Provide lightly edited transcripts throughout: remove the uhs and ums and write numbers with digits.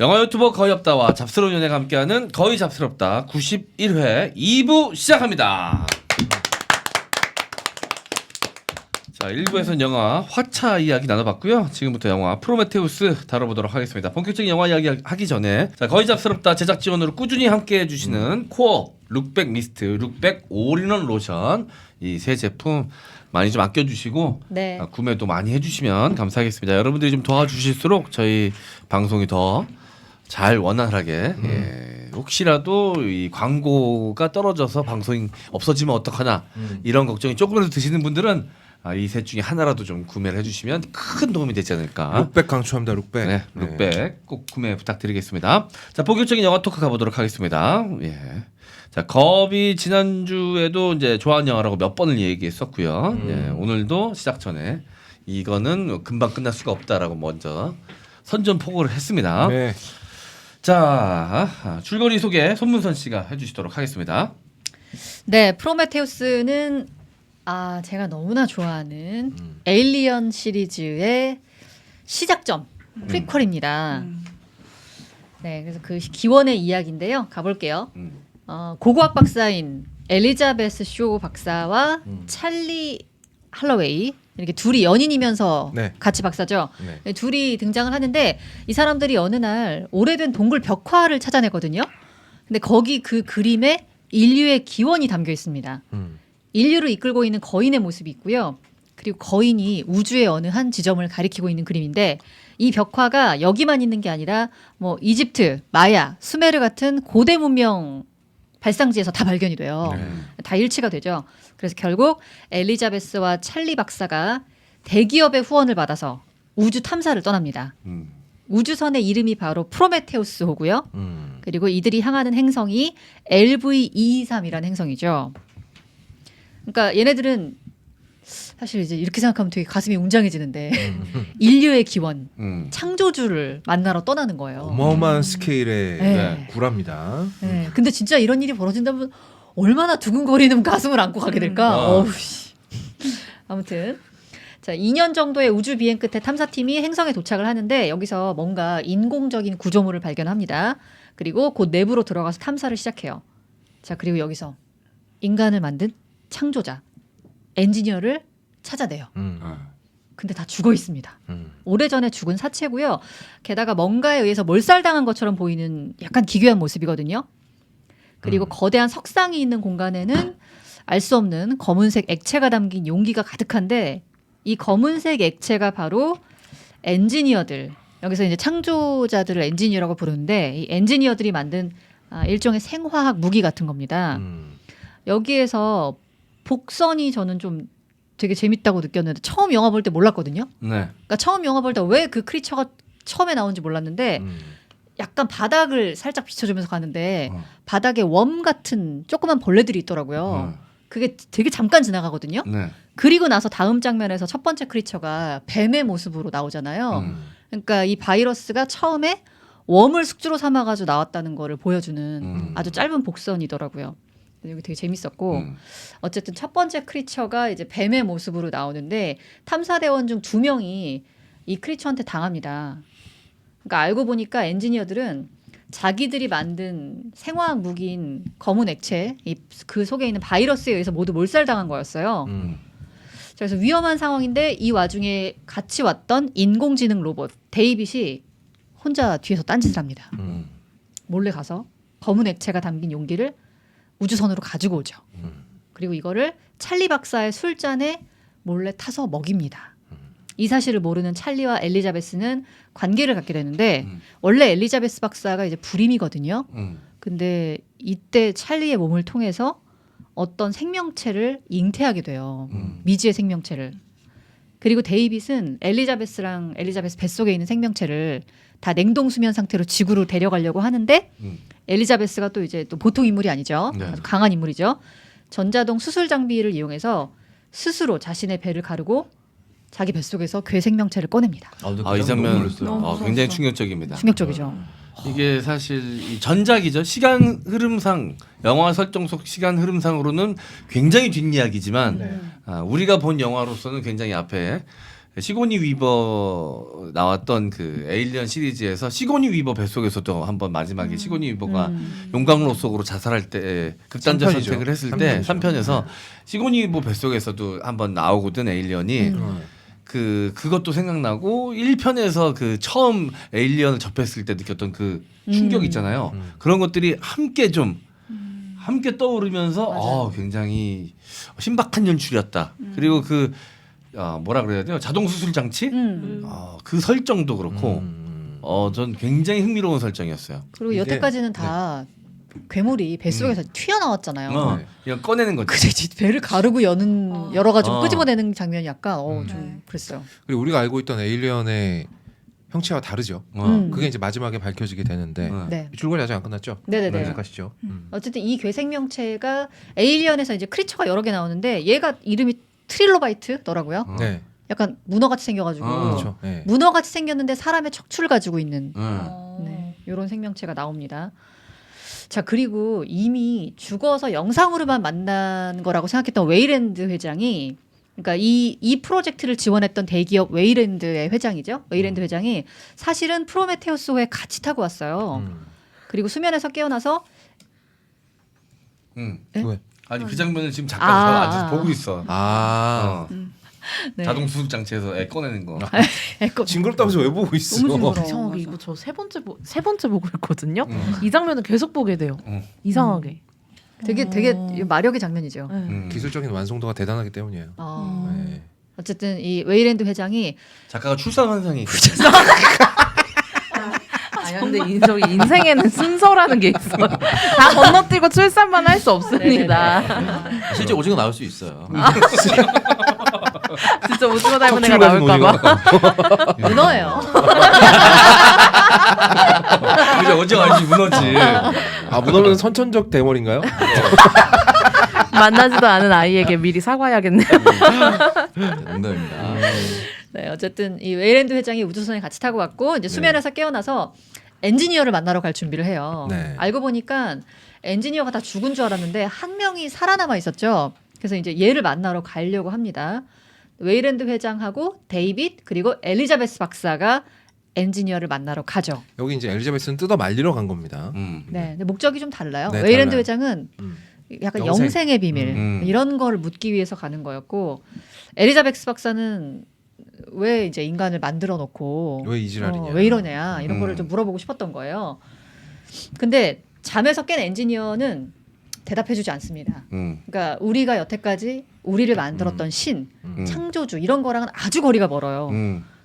영화 유튜버 거의 없다와 잡스러운 연애가 함께하는 거의 잡스럽다 91회 2부 시작합니다. 자, 1부에서는 영화 화차 이야기 나눠봤고요. 지금부터 영화 프로메테우스 다뤄보도록 하겠습니다. 본격적인 영화 이야기 하기 전에 자, 거의 잡스럽다 제작 지원으로 꾸준히 함께해 주시는 코어 룩백 미스트, 룩백 올인원 로션 이 세 제품 많이 좀 아껴주시고 네. 구매도 많이 해주시면 감사하겠습니다. 여러분들이 좀 도와주실수록 저희 방송이 더 잘 원활하게 혹시라도 이 광고가 떨어져서 방송이 없어지면 어떡하나 이런 걱정이 조금이라도 드시는 분들은 이 셋 중에 하나라도 좀 구매를 해주시면 큰 도움이 되지 않을까. 룩백 강추합니다. 룩백. 네, 룩백 꼭 구매 부탁드리겠습니다. 자, 본격적인 영화 토크 가보도록 하겠습니다. 예. 자, 겁이 지난주에도 이제 좋아하는 영화라고 몇 번을 얘기했었고요. 예, 오늘도 시작 전에 이거는 금방 끝날 수가 없다라고 먼저 선전포고를 했습니다. 네. 자, 줄거리 소개 손문선 씨가 해주시도록 하겠습니다. 네, 프로메테우스는 제가 너무나 좋아하는 에일리언 시리즈의 시작점 프리퀄입니다. 네, 그래서 그 기원의 이야기인데요. 가볼게요. 고고학 박사인 엘리자베스 쇼 박사와 찰리 할러웨이 이렇게 둘이 연인이면서 네. 같이 박사죠. 네. 둘이 등장을 하는데 이 사람들이 어느 날 오래된 동굴 벽화를 찾아내거든요. 근데 거기 그 그림에 인류의 기원이 담겨 있습니다. 인류를 이끌고 있는 거인의 모습이 있고요. 그리고 거인이 우주의 어느 한 지점을 가리키고 있는 그림인데 이 벽화가 여기만 있는 게 아니라 뭐 이집트, 마야, 수메르 같은 고대 문명 발상지에서 다 발견이 돼요. 다 일치가 되죠. 그래서 결국 엘리자베스와 찰리 박사가 대기업의 후원을 받아서 우주 탐사를 떠납니다. 우주선의 이름이 바로 프로메테우스호고요. 그리고 이들이 향하는 행성이 LV223이라는 행성이죠. 그러니까 얘네들은 사실 이제 이렇게 생각하면 되게 가슴이 웅장해지는데 인류의 기원, 창조주를 만나러 떠나는 거예요. 어마어마한 스케일의 네. 구라입니다. 네. 근데 진짜 이런 일이 벌어진다면 얼마나 두근거리는 가슴을 안고 가게 될까? 어우 씨. 아무튼 자, 2년 정도의 우주 비행 끝에 탐사팀이 행성에 도착을 하는데 여기서 뭔가 인공적인 구조물을 발견합니다. 그리고 곧 내부로 들어가서 탐사를 시작해요. 자, 그리고 여기서 인간을 만든 창조자, 엔지니어를 찾아내요. 근데 다 죽어 있습니다. 오래전에 죽은 사체고요. 게다가 뭔가에 의해서 몰살당한 것처럼 보이는 약간 기괴한 모습이거든요. 그리고 거대한 석상이 있는 공간에는 알 수 없는 검은색 액체가 담긴 용기가 가득한데 이 검은색 액체가 바로 엔지니어들, 여기서 이제 창조자들을 엔지니어라고 부르는데 이 엔지니어들이 만든 일종의 생화학 무기 같은 겁니다. 여기에서 복선이 저는 좀 되게 재밌다고 느꼈는데 처음 영화 볼 때 몰랐거든요. 네. 그러니까 처음 영화 볼 때 왜 그 크리처가 처음에 나오는지 몰랐는데 약간 바닥을 살짝 비춰주면서 가는데 바닥에 웜 같은 조그만 벌레들이 있더라고요. 그게 되게 잠깐 지나가거든요. 네. 그리고 나서 다음 장면에서 첫 번째 크리처가 뱀의 모습으로 나오잖아요. 그러니까 이 바이러스가 처음에 웜을 숙주로 삼아가지고 나왔다는 거를 보여주는 아주 짧은 복선이더라고요. 여기 되게 재밌었고 어쨌든 첫 번째 크리처가 이제 뱀의 모습으로 나오는데 탐사대원 중 2명이 이 크리처한테 당합니다. 그러니까 알고 보니까 엔지니어들은 자기들이 만든 생화학 무기인 검은 액체, 그 속에 있는 바이러스에 의해서 모두 몰살당한 거였어요. 그래서 위험한 상황인데 이 와중에 같이 왔던 인공지능 로봇 데이빗이 혼자 뒤에서 딴짓을 합니다. 몰래 가서 검은 액체가 담긴 용기를 우주선으로 가지고 오죠. 그리고 이거를 찰리 박사의 술잔에 몰래 타서 먹입니다. 이 사실을 모르는 찰리와 엘리자베스는 관계를 갖게 되는데 원래 엘리자베스 박사가 이제 불임이거든요. 근데 이때 찰리의 몸을 통해서 어떤 생명체를 잉태하게 돼요. 미지의 생명체를. 그리고 데이빗은 엘리자베스 뱃속에 있는 생명체를 다 냉동 수면 상태로 지구로 데려가려고 하는데 엘리자베스가 또 이제 또 보통 인물이 아니죠. 네. 아주 강한 인물이죠. 전자동 수술 장비를 이용해서 스스로 자신의 배를 가르고 자기 뱃속에서 괴 생명체를 꺼냅니다. 이 장면 너무 굉장히 무서웠어. 충격적입니다. 충격적이죠. 이게 사실 이 전작이죠. 시간 흐름상 영화 설정 속 시간 흐름상으로는 굉장히 뒷이야기지만 우리가 본 영화로서는 굉장히 앞에 시고니 위버 나왔던 그 에일리언 시리즈에서 시고니 위버 뱃속에서도 한번 마지막에 시고니 위버가 용광로 속으로 자살할 때 극단적 3편이죠. 선택을 했을 때 3편이죠. 3편에서 시고니 위버 뱃속에서도 한번 나오거든 에일리언이 그것도 생각나고 1편에서 그 처음 에일리언을 접했을 때 느꼈던 그 충격 있잖아요. 그런 것들이 함께 떠오르면서 굉장히 신박한 연출이었다. 그리고 그 뭐라 그래야 돼요? 자동 수술 장치? 그 설정도 그렇고 전 굉장히 흥미로운 설정이었어요. 그리고 이게- 여태까지는 다 괴물이 뱃속에서 튀어나왔잖아요. 이건 꺼내는 거지. 그래 배를 가르고 여는 열어가지고 어. 끄집어내는 장면이 약간 좀 네. 그랬어요. 그리고 우리가 알고 있던 에일리언의 형체와 다르죠. 그게 이제 마지막에 밝혀지게 되는데 네. 줄거리 아직 안 끝났죠? 네네네. 계속하시죠. 어쨌든 이 괴생명체가 에일리언에서 이제 크리처가 여러 개 나오는데 얘가 이름이 트릴로바이트더라고요. 네, 약간 문어같이 생겨가지고 그렇죠. 네. 문어같이 생겼는데 사람의 척추를 가지고 있는 어. 네, 이런 생명체가 나옵니다. 자 그리고 이미 죽어서 영상으로만 만난 거라고 생각했던 웨이랜드 회장이 그러니까 이 프로젝트를 지원했던 대기업 웨이랜드의 회장이죠. 웨이랜드 회장이 사실은 프로메테우스호에 같이 타고 왔어요. 그리고 수면에서 깨어나서 네? 왜? 아니 그 장면을 지금 잠깐 앉아서 보고 있어. 네. 자동 수술 장치에서 애 꺼내는 거. 에코 징그럽다면서 왜 보고 있어? 너무 징그러워. 이상하게 이거 저 세 번째 보고 있거든요. 이 장면을 계속 보게 돼요. 이상하게. 되게 마력의 장면이죠. 네. 기술적인 완성도가 대단하기 때문이에요. 네. 어쨌든 이 웨이랜드 회장이 작가가 출산 환상이 아 근데 저기 인생에는 순서라는 게 있어요. 다 건너뛰고 출산만 할 수 없습니다. 실제 오징어 나올 수 있어요. 진짜 오징어 닮은 척추를 애가 가진 나올까봐. 문어예요. 이제 어제 알지 문어지. 문어는 선천적 대머리인가요? 만나지도 않은 아이에게 미리 사과해야겠네요. 농담입니다. 네, 어쨌든 이 웨이랜드 회장이 우주선에 같이 타고 왔고 이제 수면에서 깨어나서 엔지니어를 만나러 갈 준비를 해요. 네. 알고 보니까 엔지니어가 다 죽은 줄 알았는데 한 명이 살아남아 있었죠. 그래서 이제 얘를 만나러 가려고 합니다. 웨이랜드 회장하고 데이빗 그리고 엘리자베스 박사가 엔지니어를 만나러 가죠. 여기 이제 엘리자베스는 뜯어 말리러 간 겁니다. 네, 근데 목적이 좀 달라요. 네, 웨이랜드 달라요. 회장은 약간 영생. 영생의 비밀 이런 걸 묻기 위해서 가는 거였고 엘리자베스 박사는 왜 이제 인간을 만들어 놓고 왜 이지랄이냐? 왜 이러냐 이런 거를 좀 물어보고 싶었던 거예요. 근데 잠에서 깬 엔지니어는 대답해주지 않습니다. 그러니까 우리가 여태까지 우리를 만들었던 신, 창조주 이런 거랑은 아주 거리가 멀어요.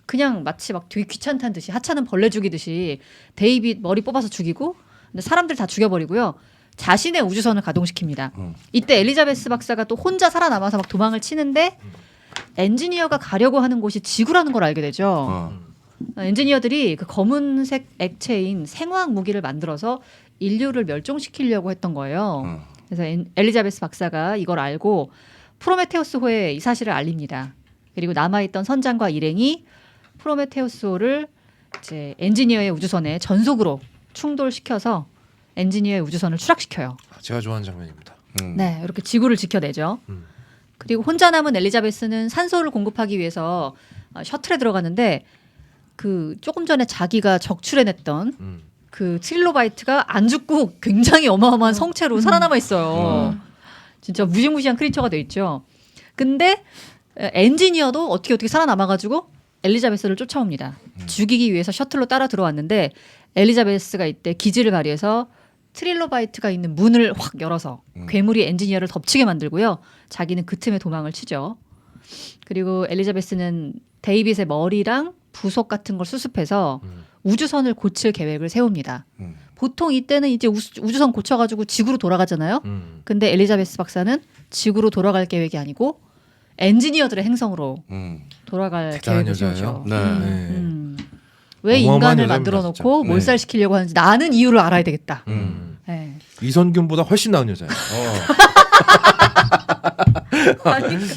그냥 마치 막 되게 귀찮다는 듯이 하찮은 벌레 죽이듯이 데이빗 머리 뽑아서 죽이고 근데 사람들 다 죽여버리고요. 자신의 우주선을 가동시킵니다. 이때 엘리자베스 박사가 또 혼자 살아남아서 막 도망을 치는데 엔지니어가 가려고 하는 곳이 지구라는 걸 알게 되죠. 엔지니어들이 그 검은색 액체인 생화학 무기를 만들어서 인류를 멸종시키려고 했던 거예요. 그래서 엘리자베스 박사가 이걸 알고 프로메테우스호에 이 사실을 알립니다. 그리고 남아있던 선장과 일행이 프로메테우스호를 이제 엔지니어의 우주선에 전속으로 충돌시켜서 엔지니어의 우주선을 추락시켜요. 제가 좋아하는 장면입니다. 네, 이렇게 지구를 지켜내죠. 그리고 혼자 남은 엘리자베스는 산소를 공급하기 위해서 셔틀에 들어갔는데 그 조금 전에 자기가 적출해냈던 그 트릴로바이트가 안 죽고 굉장히 어마어마한 성체로 살아남아 있어요. 진짜 무시무시한 크리처가 돼 있죠. 근데 엔지니어도 어떻게 살아남아가지고 엘리자베스를 쫓아옵니다. 죽이기 위해서 셔틀로 따라 들어왔는데 엘리자베스가 이때 기지를 발휘해서 트릴로바이트가 있는 문을 확 열어서 괴물이 엔지니어를 덮치게 만들고요. 자기는 그 틈에 도망을 치죠. 그리고 엘리자베스는 데이빗의 머리랑 부속 같은 걸 수습해서 우주선을 고칠 계획을 세웁니다. 보통 이때는 이제 우주선 고쳐가지고 지구로 돌아가잖아요. 근데 엘리자베스 박사는 지구로 돌아갈 계획이 아니고 엔지니어들의 행성으로 돌아갈 대단한 계획을 여자예요. 세우죠. 네. 왜 어마어마한 인간을 여자입니다, 만들어 놓고 진짜. 네. 몰살시키려고 하는지 나는 이유를 알아야 되겠다. 네. 이선균보다 훨씬 나은 여자예요.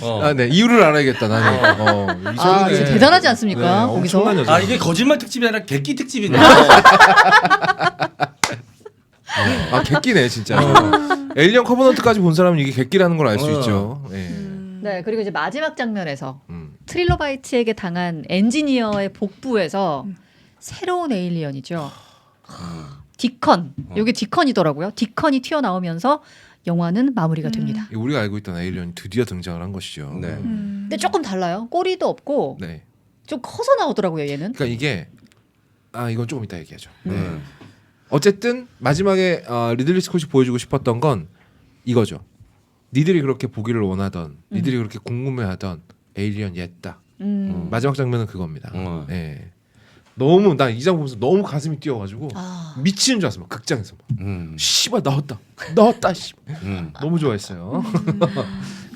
어. 네, 이유를 알아야겠다 나는. 아, 진짜 대단하지 않습니까? 거기서? 엄청난 여자. 이게 거짓말 특집이 아니라 객기 특집이네. 객기네 진짜. 에일리언 커버넌트까지 본 사람은 이게 객기라는 걸 알 수 있죠. 네. 네, 그리고 이제 마지막 장면에서 트릴로바이트에게 당한 엔지니어의 복부에서 새로운 에일리언이죠. 디컨. 여기 디컨이더라고요. 디컨이 튀어나오면서 영화는 마무리가 됩니다. 우리가 알고 있던 에일리언이 드디어 등장을 한 것이죠. 네. 근데 조금 달라요. 꼬리도 없고 네. 좀 커서 나오더라고요, 얘는. 그러니까 이게 이건 조금 이따 얘기하죠. 네. 어쨌든 마지막에 리들리 스콧이 보여주고 싶었던 건 이거죠. 니들이 그렇게 보기를 원하던, 니들이 그렇게 궁금해하던 에일리언 얘다. 마지막 장면은 그겁니다. 예. 너무 난 이 장면 보면서 너무 가슴이 뛰어가지고 미치는 줄 알았어. 막 극장에서 막. 씨발 나왔다. 씨발. 너무 좋아했어요.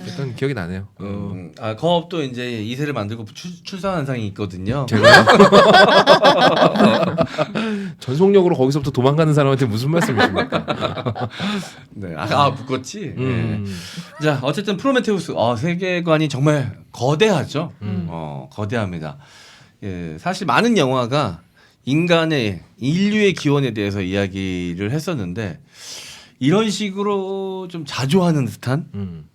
일단 기억이 나네요. 거업도 이제 2세를 만들고 출산 현상이 있거든요. 제가요? 전속력으로 거기서부터 도망가는 사람한테 무슨 말씀이십니까? 네. 묶었지. 네. 자, 어쨌든 프로메테우스 세계관이 정말 거대하죠. 거대합니다. 예, 사실 많은 영화가 인류의 기원에 대해서 이야기를 했었는데 이런 식으로 좀 자조하는 듯한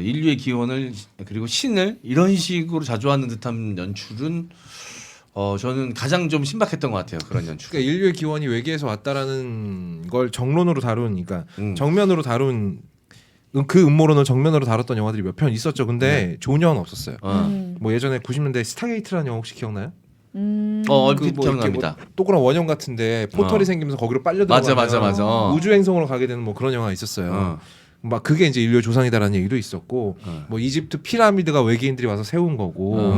인류의 기원을 그리고 신을 이런 식으로 자조하는 듯한 연출은 저는 가장 좀 신박했던 것 같아요. 그런 연출. 그러니까 인류의 기원이 외계에서 왔다라는 걸 정론으로 다룬, 그러니까 정면으로 다룬 그 음모론을 정면으로 다뤘던 영화들이 몇 편 있었죠. 근데 좋은 영화는 없었어요. 뭐 예전에 90년대 스타게이트라는 영화 혹시 기억나요? 얼핏 뭐 기억납니다. 뭐 동그란 원형 같은데 포털이 생기면서 거기로 빨려 들어가면 맞아. 우주 행성으로 가게 되는 뭐 그런 영화 있었어요. 막 그게 이제 인류의 조상이다라는 얘기도 있었고 뭐 이집트 피라미드가 외계인들이 와서 세운 거고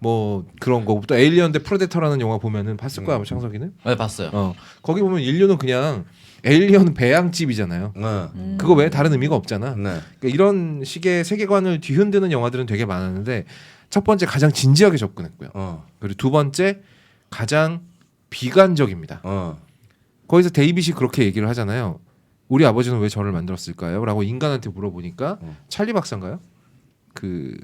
뭐 그런 거고 또 에일리언 대 프레데터라는 영화 보면은 봤을 거야 아마 창석이는? 네, 봤어요. 거기 보면 인류는 그냥 에일리언 배양집이잖아요. 그거 외에 다른 의미가 없잖아. 네. 그러니까 이런 식의 세계관을 뒤흔드는 영화들은 되게 많았는데 첫 번째 가장 진지하게 접근했고요. 그리고 두 번째 가장 비관적입니다. 거기서 데이빗이 그렇게 얘기를 하잖아요. 우리 아버지는 왜 저를 만들었을까요? 라고 인간한테 물어보니까 찰리 박사인가요? 그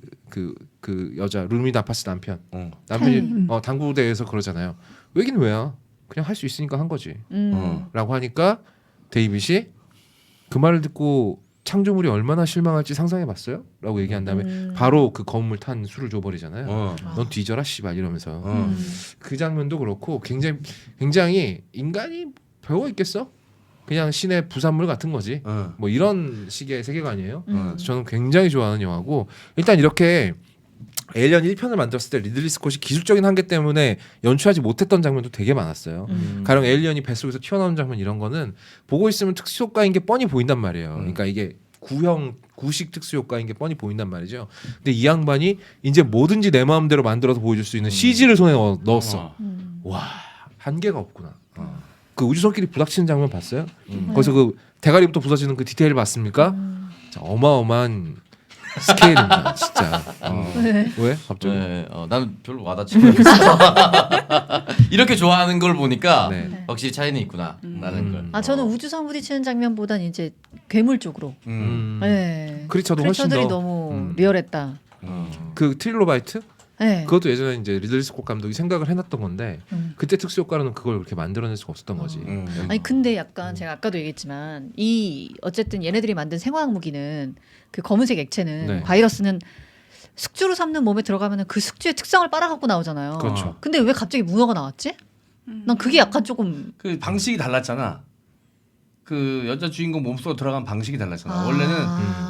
여자 루미다 파스 남편이 당구대에서 그러잖아요. 왜긴 왜야? 그냥 할 수 있으니까 한 거지. 라고 하니까 데이빗이 그 말을 듣고 창조물이 얼마나 실망할지 상상해봤어요? 라고 얘기한 다음에 바로 그 검을 탄 술을 줘버리잖아요. 넌 뒤져라 씨발 이러면서 그 장면도 그렇고 굉장히 인간이 별거 있겠어? 그냥 신의 부산물 같은 거지. 뭐 이런 식의 세계관이에요. 저는 굉장히 좋아하는 영화고 일단 이렇게 에일리언 1편을 만들었을 때 리들리 스콧이 기술적인 한계 때문에 연출하지 못했던 장면도 되게 많았어요. 가령 에일리언이 뱃속에서 튀어나오는 장면 이런 거는 보고 있으면 특수효과인 게 뻔히 보인단 말이에요. 그러니까 이게 구식 특수효과인 게 뻔히 보인단 말이죠. 근데 이 양반이 이제 뭐든지 내 마음대로 만들어서 보여줄 수 있는 CG를 손에 넣었어. 와 한계가 없구나. 그 우주선끼리 부닥치는 장면 봤어요? 거기서 그 대가리부터 부서지는 그 디테일 봤습니까? 자, 어마어마한 스케일입니다, 진짜. 왜? 갑자기? 네, 나는 별로 와닿지가 않았어. 이렇게 좋아하는 걸 보니까 네. 확실히 차이는 있구나. 라는 걸. 저는 우주선 부딪히는 장면보단 이제 괴물 쪽으로. 네. 크리처도 훨씬 크리처들이 더. 너무 리얼했다. 그 트릴로바이트? 네. 그것도 예전에 이제 리들리 스콧 감독이 생각을 해놨던 건데 그때 특수 효과로는 그걸 그렇게 만들어낼 수가 없었던 거지. 아니 근데 약간 제가 아까도 얘기했지만 어쨌든 얘네들이 만든 생화학 무기는 그 검은색 액체는 네. 바이러스는 숙주로 삼는 몸에 들어가면은 그 숙주의 특성을 빨아갖고 나오잖아요. 그렇죠. 근데 왜 갑자기 문어가 나왔지? 난 그게 약간 조금 그 방식이 달랐잖아. 그 여자 주인공 몸속으로 들어간 방식이 달랐잖아. 원래는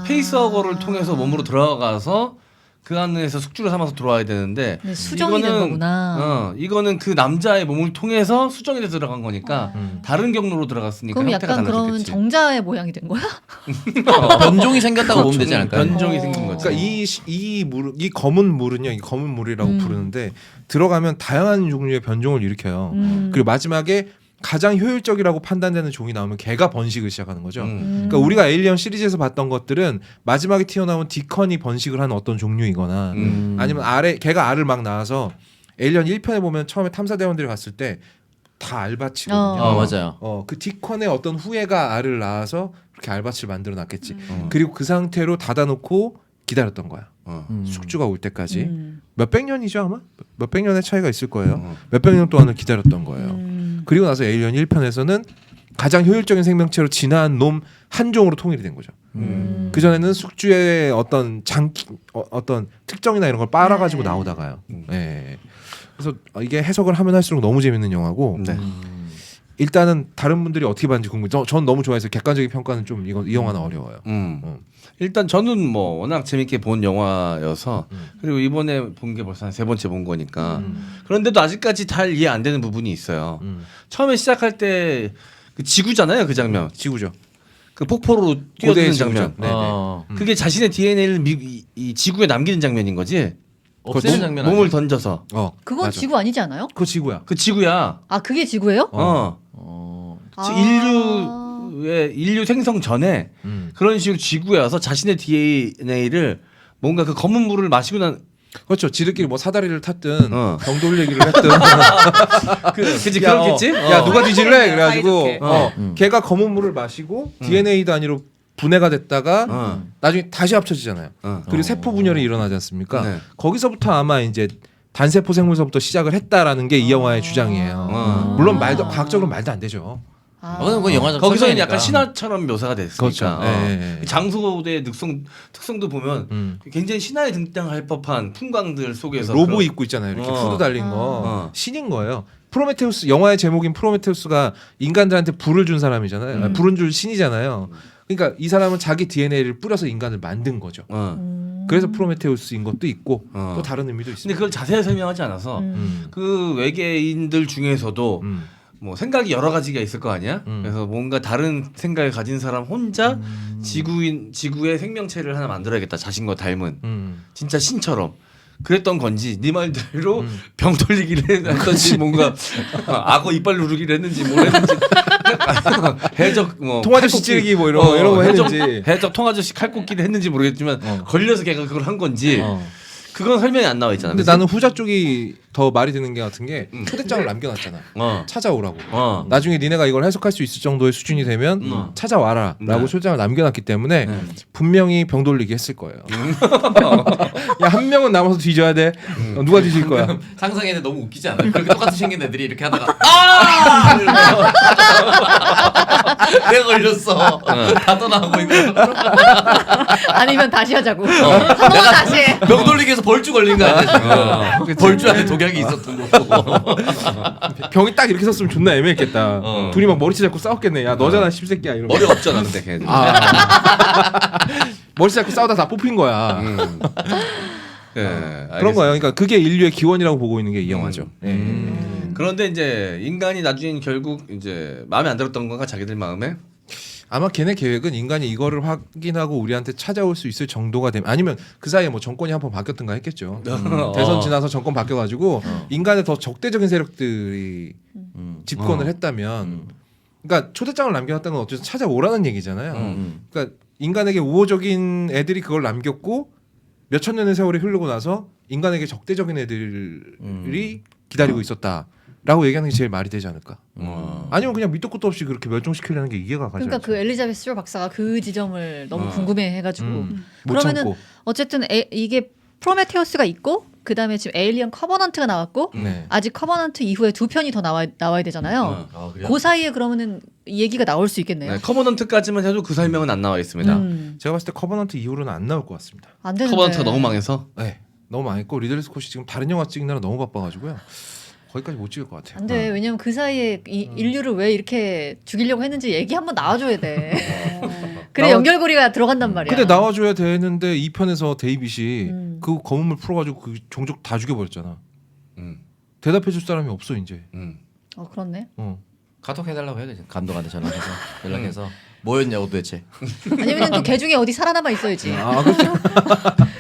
페이스허거를 통해서 몸으로 들어가서 그 안에서 숙주를 삼아서 들어와야 되는데 수정이 된 거구나. 이거는 그 남자의 몸을 통해서 수정이 돼서 들어간 거니까 다른 경로로 들어갔으니까 그럼 형태가 약간 그런 달라졌겠지. 정자의 모양이 된 거야? 변종이 생겼다고 보면 되지 않을까요? 변종이 생긴 거지. 그러니까 이 검은 물은요, 이 검은 물이라고 부르는데 들어가면 다양한 종류의 변종을 일으켜요. 그리고 마지막에 가장 효율적이라고 판단되는 종이 나오면 걔가 번식을 시작하는 거죠. 그러니까 우리가 에일리언 시리즈에서 봤던 것들은 마지막에 튀어나온 디컨이 번식을 하는 어떤 종류이거나 아니면 걔가 알을 막 낳아서 에일리언 1편에 보면 처음에 탐사대원들이 갔을 때 다 알밭이거든요. 맞아요. 그 디컨의 어떤 후예가 알을 낳아서 그렇게 알밭을 만들어 놨겠지. 그리고 그 상태로 닫아놓고 기다렸던 거야. 숙주가 올 때까지. 몇백 년이죠 아마? 몇백 년의 차이가 있을 거예요. 몇백 년 동안을 기다렸던 거예요. 그리고 나서 에일리언 1편에서는 가장 효율적인 생명체로 진화한 놈 한 종으로 통일이 된 거죠. 그 전에는 숙주의 어떤 어떤 특정이나 이런 걸 빨아가지고 네. 나오다가요. 예. 그래서 이게 해석을 하면 할수록 너무 재밌는 영화고. 네. 일단은 다른 분들이 어떻게 봤는지 궁금해요. 전 너무 좋아해서 객관적인 평가는 좀 이 영화는 어려워요. 일단 저는 뭐 워낙 재밌게 본 영화여서 그리고 이번에 본 게 벌써 한 3번째 본 거니까 그런데도 아직까지 잘 이해 안 되는 부분이 있어요. 처음에 시작할 때 그 지구잖아요, 그 장면. 지구죠. 그 폭포로 고대의 뛰어드는 지구죠. 장면. 네네. 그게 자신의 DNA를 이 지구에 남기는 장면인 거지. 없애는 장면 몸을 아니에요? 던져서. 그건 맞아. 지구 아니지 않아요? 그거 지구야. 그 지구야. 아 그게 지구예요? 인류 생성 전에 그런 식으로 지구에 와서 자신의 DNA를 뭔가 그 검은 물을 마시고 난 그렇죠. 지들끼리 뭐 사다리를 탔든 어. 병돌 얘기를 했든 그지 야, 그렇겠지? 야 누가 뒤질래? 그래가지고 사이좋게. 걔가 검은 물을 마시고 DNA 단위로 분해가 됐다가 어. 나중에 다시 합쳐지잖아요. 어. 그리고 세포 분열이 일어나지 않습니까? 네. 거기서부터 아마 이제 단세포 생물서부터 시작을 했다라는 게 이 영화의 주장이에요. 어. 물론 말도 과학적으로 말도 안 되죠. 그건 영화적 거기서는 설정이니까. 약간 신화처럼 묘사가 됐으니까 그렇죠. 예, 예. 장소의 특성도 보면 굉장히 신화에 등장할 법한 풍광들 속에서 로브 그런- 입고 있잖아요. 이렇게 어. 후드 달린 거 어. 신인 거예요. 프로메테우스 영화의 제목인 프로메테우스가 인간들한테 불을 준 사람이잖아요. 아니, 불은 줄 신이잖아요. 그러니까 이 사람은 자기 DNA를 뿌려서 인간을 만든 거죠. 그래서 프로메테우스인 것도 있고 또 다른 의미도 근데 있습니다. 그걸 자세히 설명하지 않아서 그 외계인들 중에서도 뭐 생각이 여러 가지가 있을 거 아니야. 그래서 뭔가 다른 생각을 가진 사람 혼자 지구의 생명체를 하나 만들어야겠다. 자신과 닮은 진짜 신처럼. 그랬던 건지 네 말대로 병 돌리기를 했던지 뭔가 악어 이빨 누르기를 했는지 뭘 했는지 해적 뭐 통아저씨 칼꽂기- 찌르기 뭐 이런 거 해적, 했는지. 해적 통아저씨 칼꽂기를 했는지 모르겠지만 걸려서 걔가 그걸 한 건지 그건 설명이 안 나와 있잖아. 근데 그치? 나는 후자 쪽이 더 말이 되는 게 같은 게 초대장을 남겨놨잖아. 찾아오라고. 나중에 니네가 이걸 해석할 수 있을 정도의 수준이 되면 찾아와라라고 네. 초대장을 남겨놨기 때문에 분명히 병 돌리기 했을 거예요. 야 한 명은 남아서 뒤져야 돼. 누가 뒤질 거야? 상상했는데 너무 웃기지 않아요? 그렇게 똑같이 생긴 애들이 이렇게 하다가 아! 이러면서 내가 걸렸어. 다 떠나고 이거. 아니면 다시 하자고. 한 번만 다시 해. 병 돌리기에서 벌주 걸린 거 아니야 지금? 벌주 안에 독약이 있었던 거고. 병이 딱 이렇게 섰으면 존나 애매했겠다. 둘이 막 머리채 잡고 싸웠겠네. 야 너잖아 씹새끼야 이러면. 머리 없잖아 근데 걔네들. 머리채 잡고 싸우다 다 뽑힌 거야. 그런 거예요. 그러니까 그게 인류의 기원이라고 보고 있는 게 이 영화죠. 그런데 이제 인간이 나중엔 결국 이제 마음에 안 들었던 건가 자기들 마음에 아마 걔네 계획은 인간이 이거를 확인하고 우리한테 찾아올 수 있을 정도가 되면 아니면 그 사이에 뭐 정권이 한 번 바뀌었든가 했겠죠. 대선 지나서 정권 바뀌어가지고 인간의 더 적대적인 세력들이 집권을 했다면 그러니까 초대장을 남겨놨다는 건 어쨌든 찾아오라는 얘기잖아요. 그러니까 인간에게 우호적인 애들이 그걸 남겼고 몇천 년의 세월이 흐르고 나서 인간에게 적대적인 애들이 기다리고 있었다라고 얘기하는 게 제일 말이 되지 않을까. 아니면 그냥 밑도 끝도 없이 그렇게 멸종시키려는 게 이해가 가지 그러니까 않죠. 그 엘리자베스 쇼 박사가 그 지점을 너무 궁금해해가지고 못 그러면은 참고. 어쨌든 이게 프로메테우스가 있고 그 다음에 지금 에일리언 커버넌트가 나왔고 네. 아직 커버넌트 이후에 2편이 더 나와야 되잖아요. 아, 그래요? 그 사이에 그러면은 이 얘기가 나올 수 있겠네요. 네, 커버넌트까지만 해도 그 설명은 안 나와 있습니다. 제가 봤을 때 커버넌트 이후로는 안 나올 것 같습니다. 안 되는데. 커버넌트가 너무 망해서 네, 너무 망했고 리들리 스콧이 지금 다른 영화 찍느라 너무 바빠가지고요. 거기까지 못 찍을 것 같아요. 안 돼. 왜냐면 그 사이에 인류를 왜 이렇게 죽이려고 했는지 얘기 한번 나와줘야 돼. 그래 연결고리가 들어간단 말이야. 근데 나와줘야 되는데 2편에서 데이빗이 그 검은 물 풀어가지고 그 종족 다 죽여버렸잖아. 대답해줄 사람이 없어 이제. 그렇네. 카톡 해달라고 해야 되지. 감독한테 전화해서 연락해서 뭐였냐고 도대체. 아니면 또 개 중에 어디 살아남아 있어야지. 그렇죠.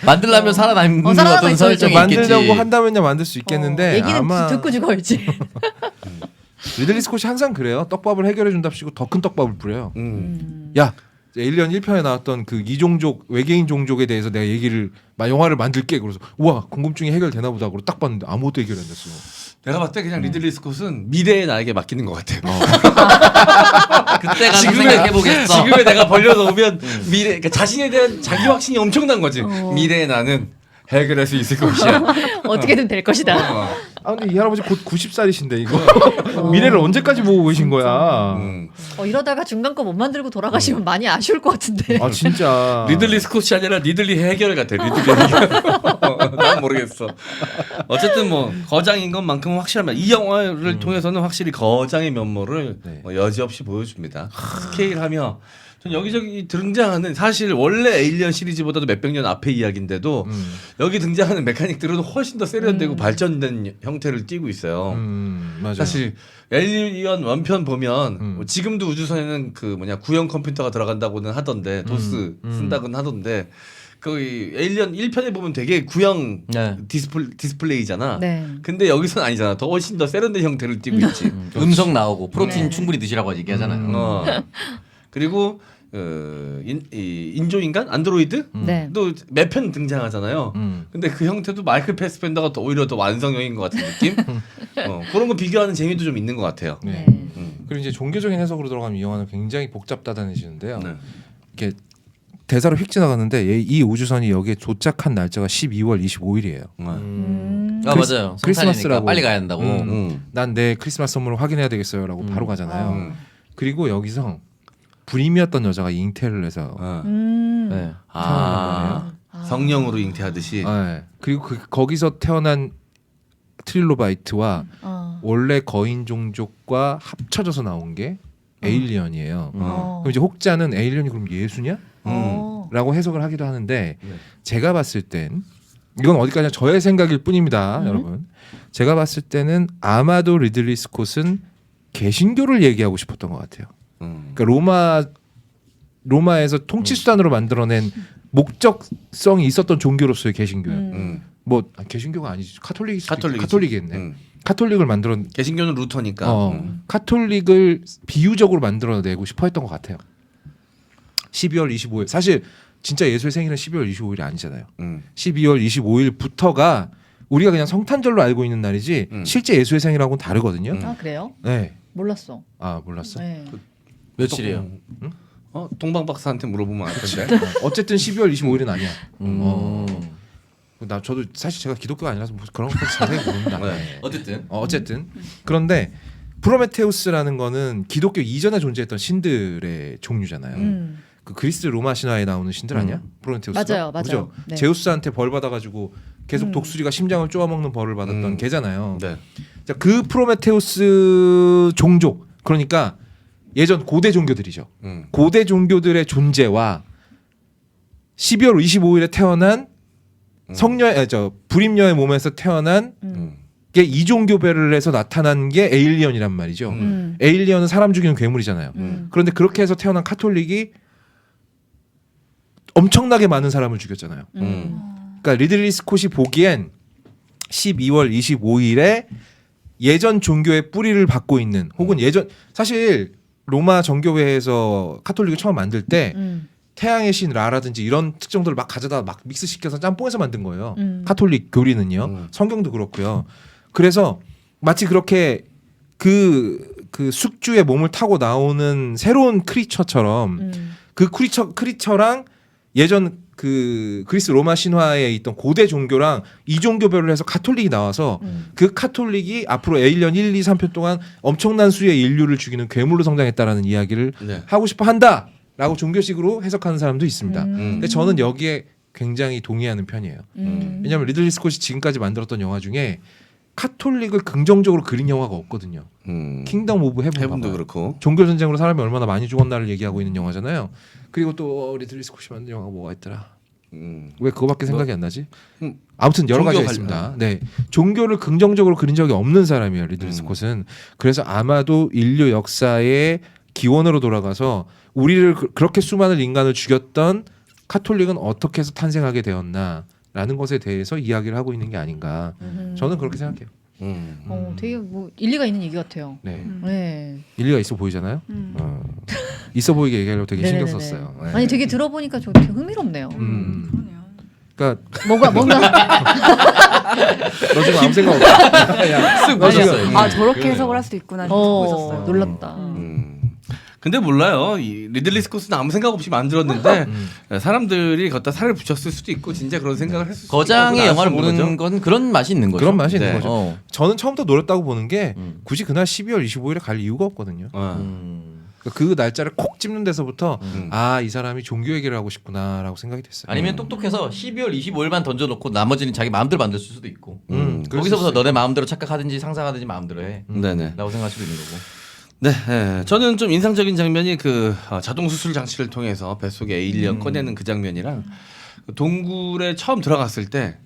만들려면 살아남는 살아남아 어떤 있어야지. 설정이 있겠지. 만들려고 한다면야 만들 수 있겠는데 얘기는 아마 듣고 죽어야지. 리들리 스콧이 항상 그래요. 떡밥을 해결해 준답시고 더 큰 떡밥을 뿌려요. 야 에일리언 1편에 나왔던 그 이종족 외계인 종족에 대해서 내가 얘기를 영화를 만들게 그래서 우와 궁금증이 해결되나 보다 그러고 딱 봤는데 아무것도 해결 안 됐어. 내가 봤을 때 그냥 리들리 스콧은 미래의 나에게 맡기는 것 같아요. 그때 가서 생각해보겠어. 지금의 내가 벌려놓으면 미래 그러니까 자신에 대한 자기 확신이 엄청난 거지. 미래의 나는 해결할 수 있을 것이야. 어떻게든 될 것이다. 아 근데 이 할아버지 곧 90살이신데 이거 미래를 언제까지 보고 계신 거야? 이러다가 중간 거 못 만들고 돌아가시면 많이 아쉬울 것 같은데. 아 진짜. 리들리 스콧이 아니라 리들리 해결 같아. 리들리 해결. 난 모르겠어. 어쨌든 뭐 거장인 것만큼은 확실합니다. 이 영화를 통해서는 확실히 거장의 면모를 네. 뭐 여지없이 보여줍니다. 스케일하며 전 여기저기 등장하는 사실 원래 에일리언 시리즈보다도 몇백 년 앞의 이야기인데도 여기 등장하는 메카닉들은 훨씬 더 세련되고 발전된 형태를 띠고 있어요. 맞아. 사실 에일리언 원편 보면 뭐 지금도 우주선에는 그 뭐냐 구형 컴퓨터가 들어간다고는 하던데 도스 쓴다고는 하던데 그 에일리언 1편에 보면 되게 구형 네. 디스플레이잖아. 네. 근데 여기선 아니잖아. 더 훨씬 더 세련된 형태를 띠고 있지. 음성 나오고 프로틴 네. 충분히 드시라고 얘기하잖아요. 그리고 인조인간 안드로이드 네. 또 몇 편 등장하잖아요. 근데 그 형태도 마이클 패스벤더가 더 오히려 더 완성형인 것 같은 느낌. 그런 거 비교하는 재미도 좀 있는 것 같아요. 네. 네. 그리고 이제 종교적인 해석으로 들어가면 이 영화는 굉장히 복잡다단해지는데요. 네. 이렇게 대사로 휙 지나가는데 이 우주선이 여기에 도착한 날짜가 12월 25일이에요. 아 크리스- 맞아요. 크리스마스라고. 성탄이니까 빨리 가야 한다고. 난 내 크리스마스 선물을 확인해야 되겠어요라고 바로 가잖아요. 음. 그리고 여기서 불임이었던 여자가 잉태를 해서 네. 아 성령으로 잉태하듯이. 네. 그리고 거기서 태어난 트릴로바이트와 원래 거인 종족과 합쳐져서 나온 게 에일리언이에요. 그럼 이제 혹자는 에일리언이 그럼 예수냐? 라고 해석을 하기도 하는데 제가 봤을 땐 이건 어디까지나 저의 생각일 뿐입니다, 여러분. 제가 봤을 때는 아마도 리들리 스콧은 개신교를 얘기하고 싶었던 것 같아요. 그러니까 로마에서 통치 수단으로 만들어낸 목적성이 있었던 종교로서의 개신교예요. 뭐 개신교가 아니지 카톨릭이겠네. 카톨릭을 만들어 개신교는 루터니까. 카톨릭을 비유적으로 만들어내고 싶어했던 것 같아요. 12월 25일 사실 진짜 예수의 생일은 12월 25일이 아니잖아요. 12월 25일부터가 우리가 그냥 성탄절로 알고 있는 날이지 실제 예수의 생일하고는 다르거든요. 아 그래요? 네. 몰랐어. 아 몰랐어. 네. 며칠이에요? 동방 박사한테 물어보면 알 텐데. 어쨌든 12월 25일은 아니야. 저도 사실 제가 기독교가 아니라서 뭐 그런 것 자세히 모릅니다. 네. 어쨌든 그런데 프로메테우스라는 거는 기독교 이전에 존재했던 신들의 종류잖아요. 그 그리스 로마 신화에 나오는 신들 아니야? 프로메테우스가? 맞아요, 맞아요. 그죠? 네. 제우스한테 벌 받아가지고 계속 독수리가 심장을 쪼아먹는 벌을 받았던 걔잖아요. 네. 자, 그 프로메테우스 종족 그러니까 예전 고대 종교들이죠. 고대 종교들의 존재와 12월 25일에 태어난 불임녀의 몸에서 태어난 게 이종교배를 해서 나타난 게 에일리언이란 말이죠. 에일리언은 사람 죽이는 괴물이잖아요. 그런데 그렇게 해서 태어난 카톨릭이 엄청나게 많은 사람을 죽였잖아요. 그러니까 리들리 스콧이 보기엔 12월 25일에 예전 종교의 뿌리를 받고 있는 혹은 예전 사실 로마 정교회에서 카톨릭을 처음 만들 때 태양의 신 라라든지 이런 특정들을 막 가져다 막 믹스시켜서 짬뽕해서 만든 거예요. 카톨릭 교리는요. 성경도 그렇고요. 그래서 마치 그렇게 그 숙주의 몸을 타고 나오는 새로운 크리처처럼 그 크리처랑 예전 그 그리스 로마 신화에 있던 고대 종교랑 이종교별로 해서 카톨릭이 나와서 그 카톨릭이 앞으로 에일리언 1, 2, 3편 동안 엄청난 수의 인류를 죽이는 괴물로 성장했다라는 이야기를 하고 싶어 한다라고 종교식으로 해석하는 사람도 있습니다. 근데 저는 여기에 굉장히 동의하는 편이에요. 왜냐하면 리들리 스콧이 지금까지 만들었던 영화 중에 카톨릭을 긍정적으로 그린 영화가 없거든요. 킹덤 오브 해븐도 그렇고. 종교 전쟁으로 사람이 얼마나 많이 죽었나를 얘기하고 있는 영화잖아요. 그리고 또 리들리 스콧이 만든 영화가 뭐가 있더라. 왜 그거밖에 생각이 안 나지? 아무튼 여러 가지가 있습니다. 네, 종교를 긍정적으로 그린 적이 없는 사람이에요, 리들리 스콧은. 그래서 아마도 인류 역사의 기원으로 돌아가서 우리를 그렇게 수많은 인간을 죽였던 카톨릭은 어떻게 해서 탄생하게 되었나라는 것에 대해서 이야기를 하고 있는 게 아닌가. 저는 그렇게 생각해요. 되게 뭐 일리가 있는 얘기 같아요. 네, 네. 일리가 있어 보이잖아요. 있어 보이게 얘기하려고 되게 신경 네네네네. 썼어요. 네. 아니 되게 들어보니까 저 되게 흥미롭네요. 그러니까 뭔가 너 지금 아무 생각 없어. 쓱 보셨어요. 아 저렇게 해석을 할 수도 있구나 싶고 있었어요. 놀랍다. 근데 몰라요. 이 리들리 스콧은 아무 생각 없이 만들었는데 사람들이 걷다 살을 붙였을 수도 있고 진짜 그런 생각을 했을 수도 있고. 거장의 그건 영화를 알수 없는 보는 건 그런 맛이 있는 거죠. 그런 맛이 있는 네. 거죠. 저는 처음부터 노렸다고 보는 게 굳이 그날 12월 25일에 갈 이유가 없거든요. 그 날짜를 콕 찝는 데서부터 이 사람이 종교 얘기를 하고 싶구나라고 생각이 됐어요. 아니면 똑똑해서 12월 25일만 던져놓고 나머지는 자기 마음대로 만들 수도 있고 그럴 거기서부터 수 너네 마음대로 착각하든지 상상하든지 마음대로 해 네네. 라고 생각할 수도 있는 거고. 네, 예. 저는 좀 인상적인 장면이 그 자동 수술 장치를 통해서 뱃속에 에일리언 꺼내는 그 장면이랑 그 동굴에 처음 들어갔을 때.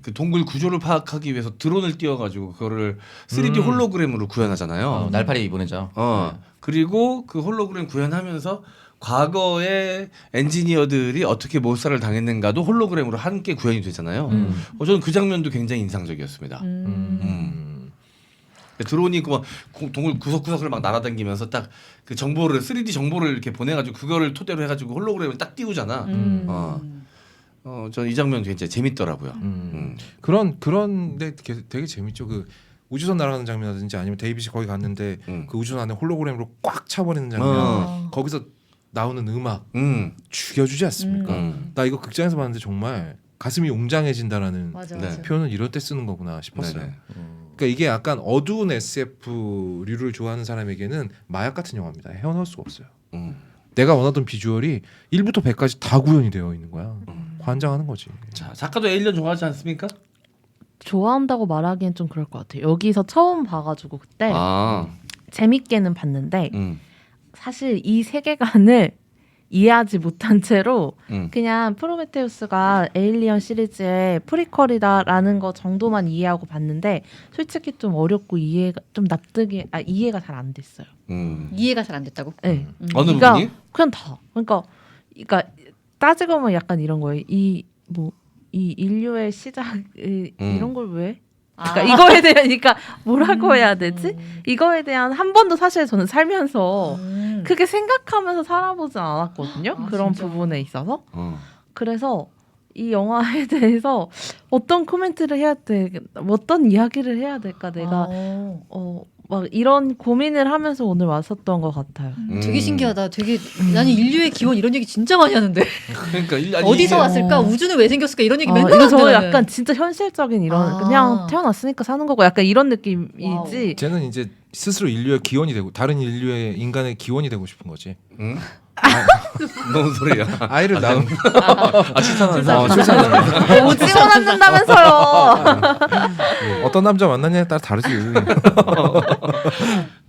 그 동굴 구조를 파악하기 위해서 드론을 띄워가지고 그거를 3D 홀로그램으로 구현하잖아요. 날파리 보내죠. 그리고 그 홀로그램 구현하면서 과거의 엔지니어들이 어떻게 몰살을 당했는가도 홀로그램으로 함께 구현이 되잖아요. 저는 그 장면도 굉장히 인상적이었습니다. 드론이 그 막 동굴 구석구석을 막 날아다니면서 딱 그 정보를 3D 정보를 이렇게 보내가지고 그거를 토대로 해가지고 홀로그램을 딱 띄우잖아. 저는 이 장면 굉장히 재밌더라고요. 그런데 되게 재밌죠. 그 우주선 날아가는 장면이라든지 아니면 데이빗이 거기 갔는데 그 우주선 안에 홀로그램으로 꽉 차버리는 장면. 거기서 나오는 음악 죽여주지 않습니까? 나 이거 극장에서 봤는데 정말 가슴이 웅장해진다라는 맞아. 표현을 이럴 때 쓰는 거구나 싶었어요. 네네. 그러니까 이게 약간 어두운 SF류를 좋아하는 사람에게는 마약 같은 영화입니다. 헤어나올 수가 없어요. 내가 원하던 비주얼이 1부터 100까지 다 구현이 되어 있는 거야. 환장하는 거지. 자, 작가도 에일리언 좋아하지 않습니까? 좋아한다고 말하기엔 좀 그럴 것 같아요. 여기서 처음 봐가지고 그때 재밌게는 봤는데 사실 이 세계관을 이해하지 못한 채로 그냥 프로메테우스가 에일리언 시리즈의 프리퀄이다라는 거 정도만 이해하고 봤는데 솔직히 좀 어렵고 이해가 잘 안 됐어요. 이해가 잘 안 됐다고? 네. 어느 그러니까 부분이? 그냥 다. 그러니까 따지고 보면 약간 이런 거예요. 이 인류의 시작 이런 걸 왜? 그러니까 이거에 대한 그러니까 뭐라고 해야 되지? 이거에 대한 한 번도 사실 저는 살면서 크게 생각하면서 살아보진 않았거든요. 그런 진짜? 부분에 있어서. 그래서 이 영화에 대해서 어떤 코멘트를 해야 돼, 어떤 이야기를 해야 될까 내가 막 이런 고민을 하면서 오늘 왔었던 것 같아요. 되게 신기하다. 되게 나는 인류의 기원 이런 얘기 진짜 많이 하는데 그러니까 어디서 왔을까? 우주는 왜 생겼을까? 이런 얘기 맨날 이거 하는데 저 나는. 약간 진짜 현실적인 이런 그냥 태어났으니까 사는 거고 약간 이런 느낌이지. 쟤는 이제 스스로 인류의 기원이 되고 다른 인류의 인간의 기원이 되고 싶은 거지. 뭔 소리야? 아이를 낳은 출산한 오징어 낳는다면서요. 어떤 남자 만나냐에 따라 다르지.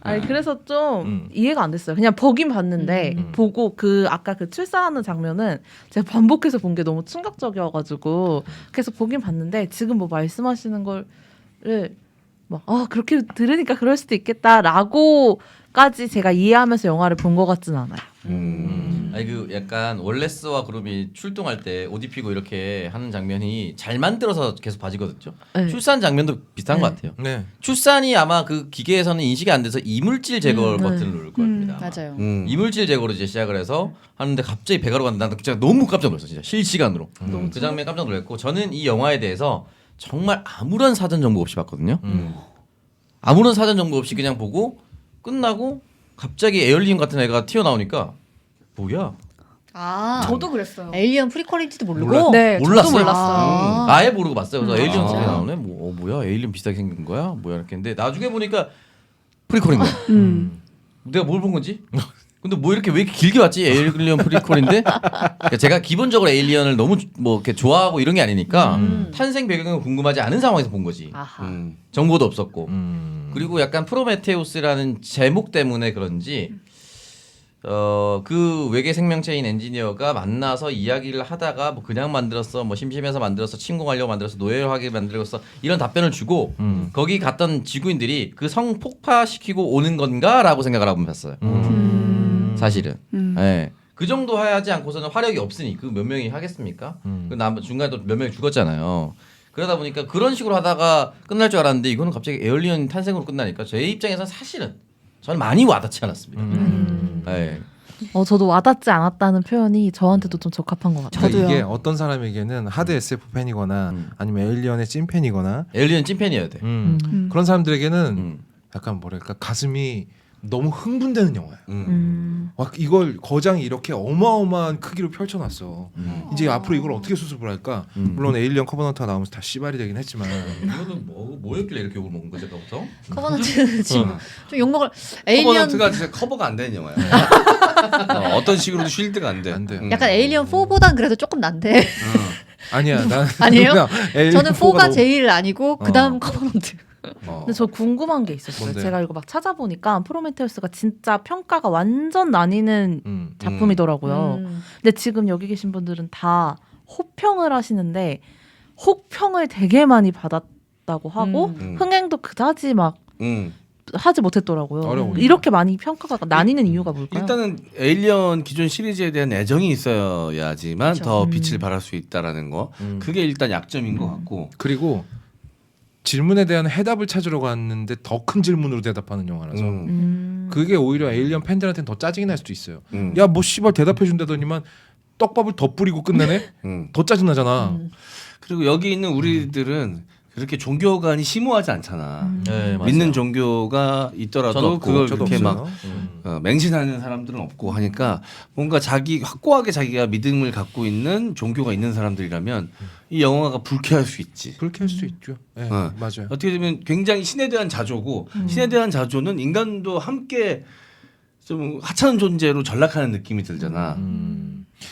아니 그래서 좀 이해가 안 됐어요. 그냥 보긴 봤는데 보고 그 아까 그 출산하는 장면은 제가 반복해서 본 게 너무 충격적이어가지고 계속 보긴 봤는데 지금 뭐 말씀하시는 거를 막 그렇게 들으니까 그럴 수도 있겠다라고까지 제가 이해하면서 영화를 본 것 같진 않아요. 아니 그 약간 월레스와 그룹이 출동할 때 옷 입히고 이렇게 하는 장면이 잘 만들어서 계속 봐지거든요. 네. 출산 장면도 비슷한 것 같아요. 네. 출산이 아마 그 기계에서는 인식이 안 돼서 이물질 제거 버튼을 누를 겁니다. 맞아요. 이물질 제거로 이제 시작을 해서 하는데 갑자기 배가로 간다. 난 진짜 너무 깜짝 놀랐어. 진짜 실시간으로. 그 장면 깜짝 놀랐고 저는 이 영화에 대해서 정말 아무런 사전 정보 없이 봤거든요. 아무런 사전 정보 없이 그냥 보고 끝나고 갑자기 에얼리언 같은 애가 튀어나오니까 뭐야? 저도 그랬어요. 에일리언 프리퀄인지도 모르고. 몰라. 네, 몰랐어요. 저도 몰랐어요. 아예 모르고 봤어요. 그래서 에일리언 진짜? 소리 나오네. 뭐야? 에일리언 비슷하게 생긴 거야? 뭐야 이렇게 했는데 나중에 보니까 프리퀄인 거야. 내가 뭘 본 건지? 근데 뭐 이렇게 왜 이렇게 길게 왔지? 에일리언 프리퀄인데 그러니까 제가 기본적으로 에일리언을 너무 뭐 이렇게 좋아하고 이런 게 아니니까 탄생 배경은 궁금하지 않은 상황에서 본 거지. 정보도 없었고 그리고 약간 프로메테우스라는 제목 때문에 그런지 그 외계 생명체인 엔지니어가 만나서 이야기를 하다가 뭐 그냥 만들었어, 뭐 심심해서 만들었어, 침공하려고 만들었어, 노예하게 만들었어 이런 답변을 주고 거기 갔던 지구인들이 그 성 폭파시키고 오는 건가라고 생각을 하고 봤어요. 사실은. 네. 그 정도 하지 않고서는 화력이 없으니 그 몇 명이 하겠습니까? 그 중간에 또 몇 명이 죽었잖아요. 그러다 보니까 그런 식으로 하다가 끝날 줄 알았는데 이거는 갑자기 에얼리언 탄생으로 끝나니까 제 입장에서는 사실은 저는 많이 와닿지 않았습니다. 네. 저도 와닿지 않았다는 표현이 저한테도 좀 적합한 것 같아요. 그러니까 이게 어떤 사람에게는 하드 SF 팬이거나 아니면 에일리언의 찐팬이거나 에얼리언 찐팬이어야 돼. 그런 사람들에게는 약간 뭐랄까 가슴이 너무 흥분되는 영화야. 와, 이걸 거장이 이렇게 어마어마한 크기로 펼쳐놨어. 이제 앞으로 이걸 어떻게 수습을 할까? 물론 에일리언 커버넌트가 나오면서 다 씨발이 되긴 했지만 이거는 뭐였길래 이렇게 욕을 먹은 거지 아까부터? 커버넌트 지금 좀 욕먹을 에일리언 커버넌트가 진짜 커버가 안 되는 영화야. 어떤 식으로도 쉴드가 안 돼. 안 돼. 약간 에일리언 4보단 그래도 조금 난데 아니야, 난 아니에요? 그냥 에일리언 저는 4가 너무- 제일 아니고 그 다음 커버넌트. 근데 저 궁금한 게 있었어요. 뭔데? 제가 이거 막 찾아보니까 프로메테우스가 진짜 평가가 완전 나뉘는 작품이더라고요. 근데 지금 여기 계신 분들은 다 호평을 하시는데 혹평을 되게 많이 받았다고 하고 흥행도 그다지 막 하지 못했더라고요. 어려우니까. 이렇게 많이 평가가 나뉘는 이유가 뭘까요? 일단은 에일리언 기존 시리즈에 대한 애정이 있어야지만 그쵸. 더 빛을 발할 수 있다라는 거. 그게 일단 약점인 것 같고. 그리고 질문에 대한 해답을 찾으러 갔는데 더 큰 질문으로 대답하는 영화라서 그게 오히려 에일리언 팬들한테는 더 짜증이 날 수도 있어요. 야, 뭐 씨발 대답해 준다더니만 떡밥을 더 뿌리고 끝내네? 더 짜증 나잖아. 그리고 여기 있는 우리들은 그렇게 종교관이 심오하지 않잖아. 네, 맞아요. 믿는 종교가 저는 있더라도 없고, 그걸 저도 그렇게 없어요. 막 맹신하는 사람들은 없고 하니까 뭔가 자기 확고하게 자기가 믿음을 갖고 있는 종교가 있는 사람들이라면 이 영화가 불쾌할 수 있지. 그렇게 할 수 있죠. 네, 어. 맞아요. 어떻게 되면 굉장히 신에 대한 자조고 신에 대한 자조는 인간도 함께 좀 하찮은 존재로 전락하는 느낌이 들잖아.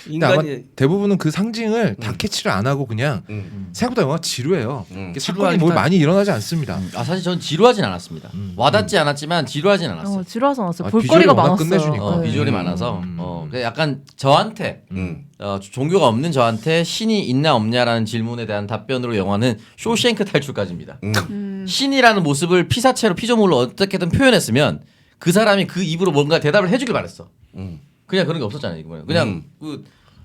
근데 아마 인간이 대부분은 그 상징을 다 캐치를 안 하고 그냥 생각보다 영화가 지루해요. 이게 사건이 뭘 많이 일어나지 않습니다. 사실 저는 지루하진 않았습니다. 와닿지 않았지만 지루하진 않았어요. 지루하지 않았어요. 아, 볼거리가 비주얼이 워낙 많았어요. 끝내주니까. 네. 비주얼이 많아서 그래서 약간 저한테 종교가 없는 저한테 신이 있나 없냐라는 질문에 대한 답변으로 영화는 쇼생크 탈출까지입니다. 신이라는 모습을 피사체로 피조물로 어떻게든 표현했으면 그 사람이 그 입으로 뭔가 대답을 해주길 바랬어. 그냥 그런 게 없었잖아요. 이거는 그냥 그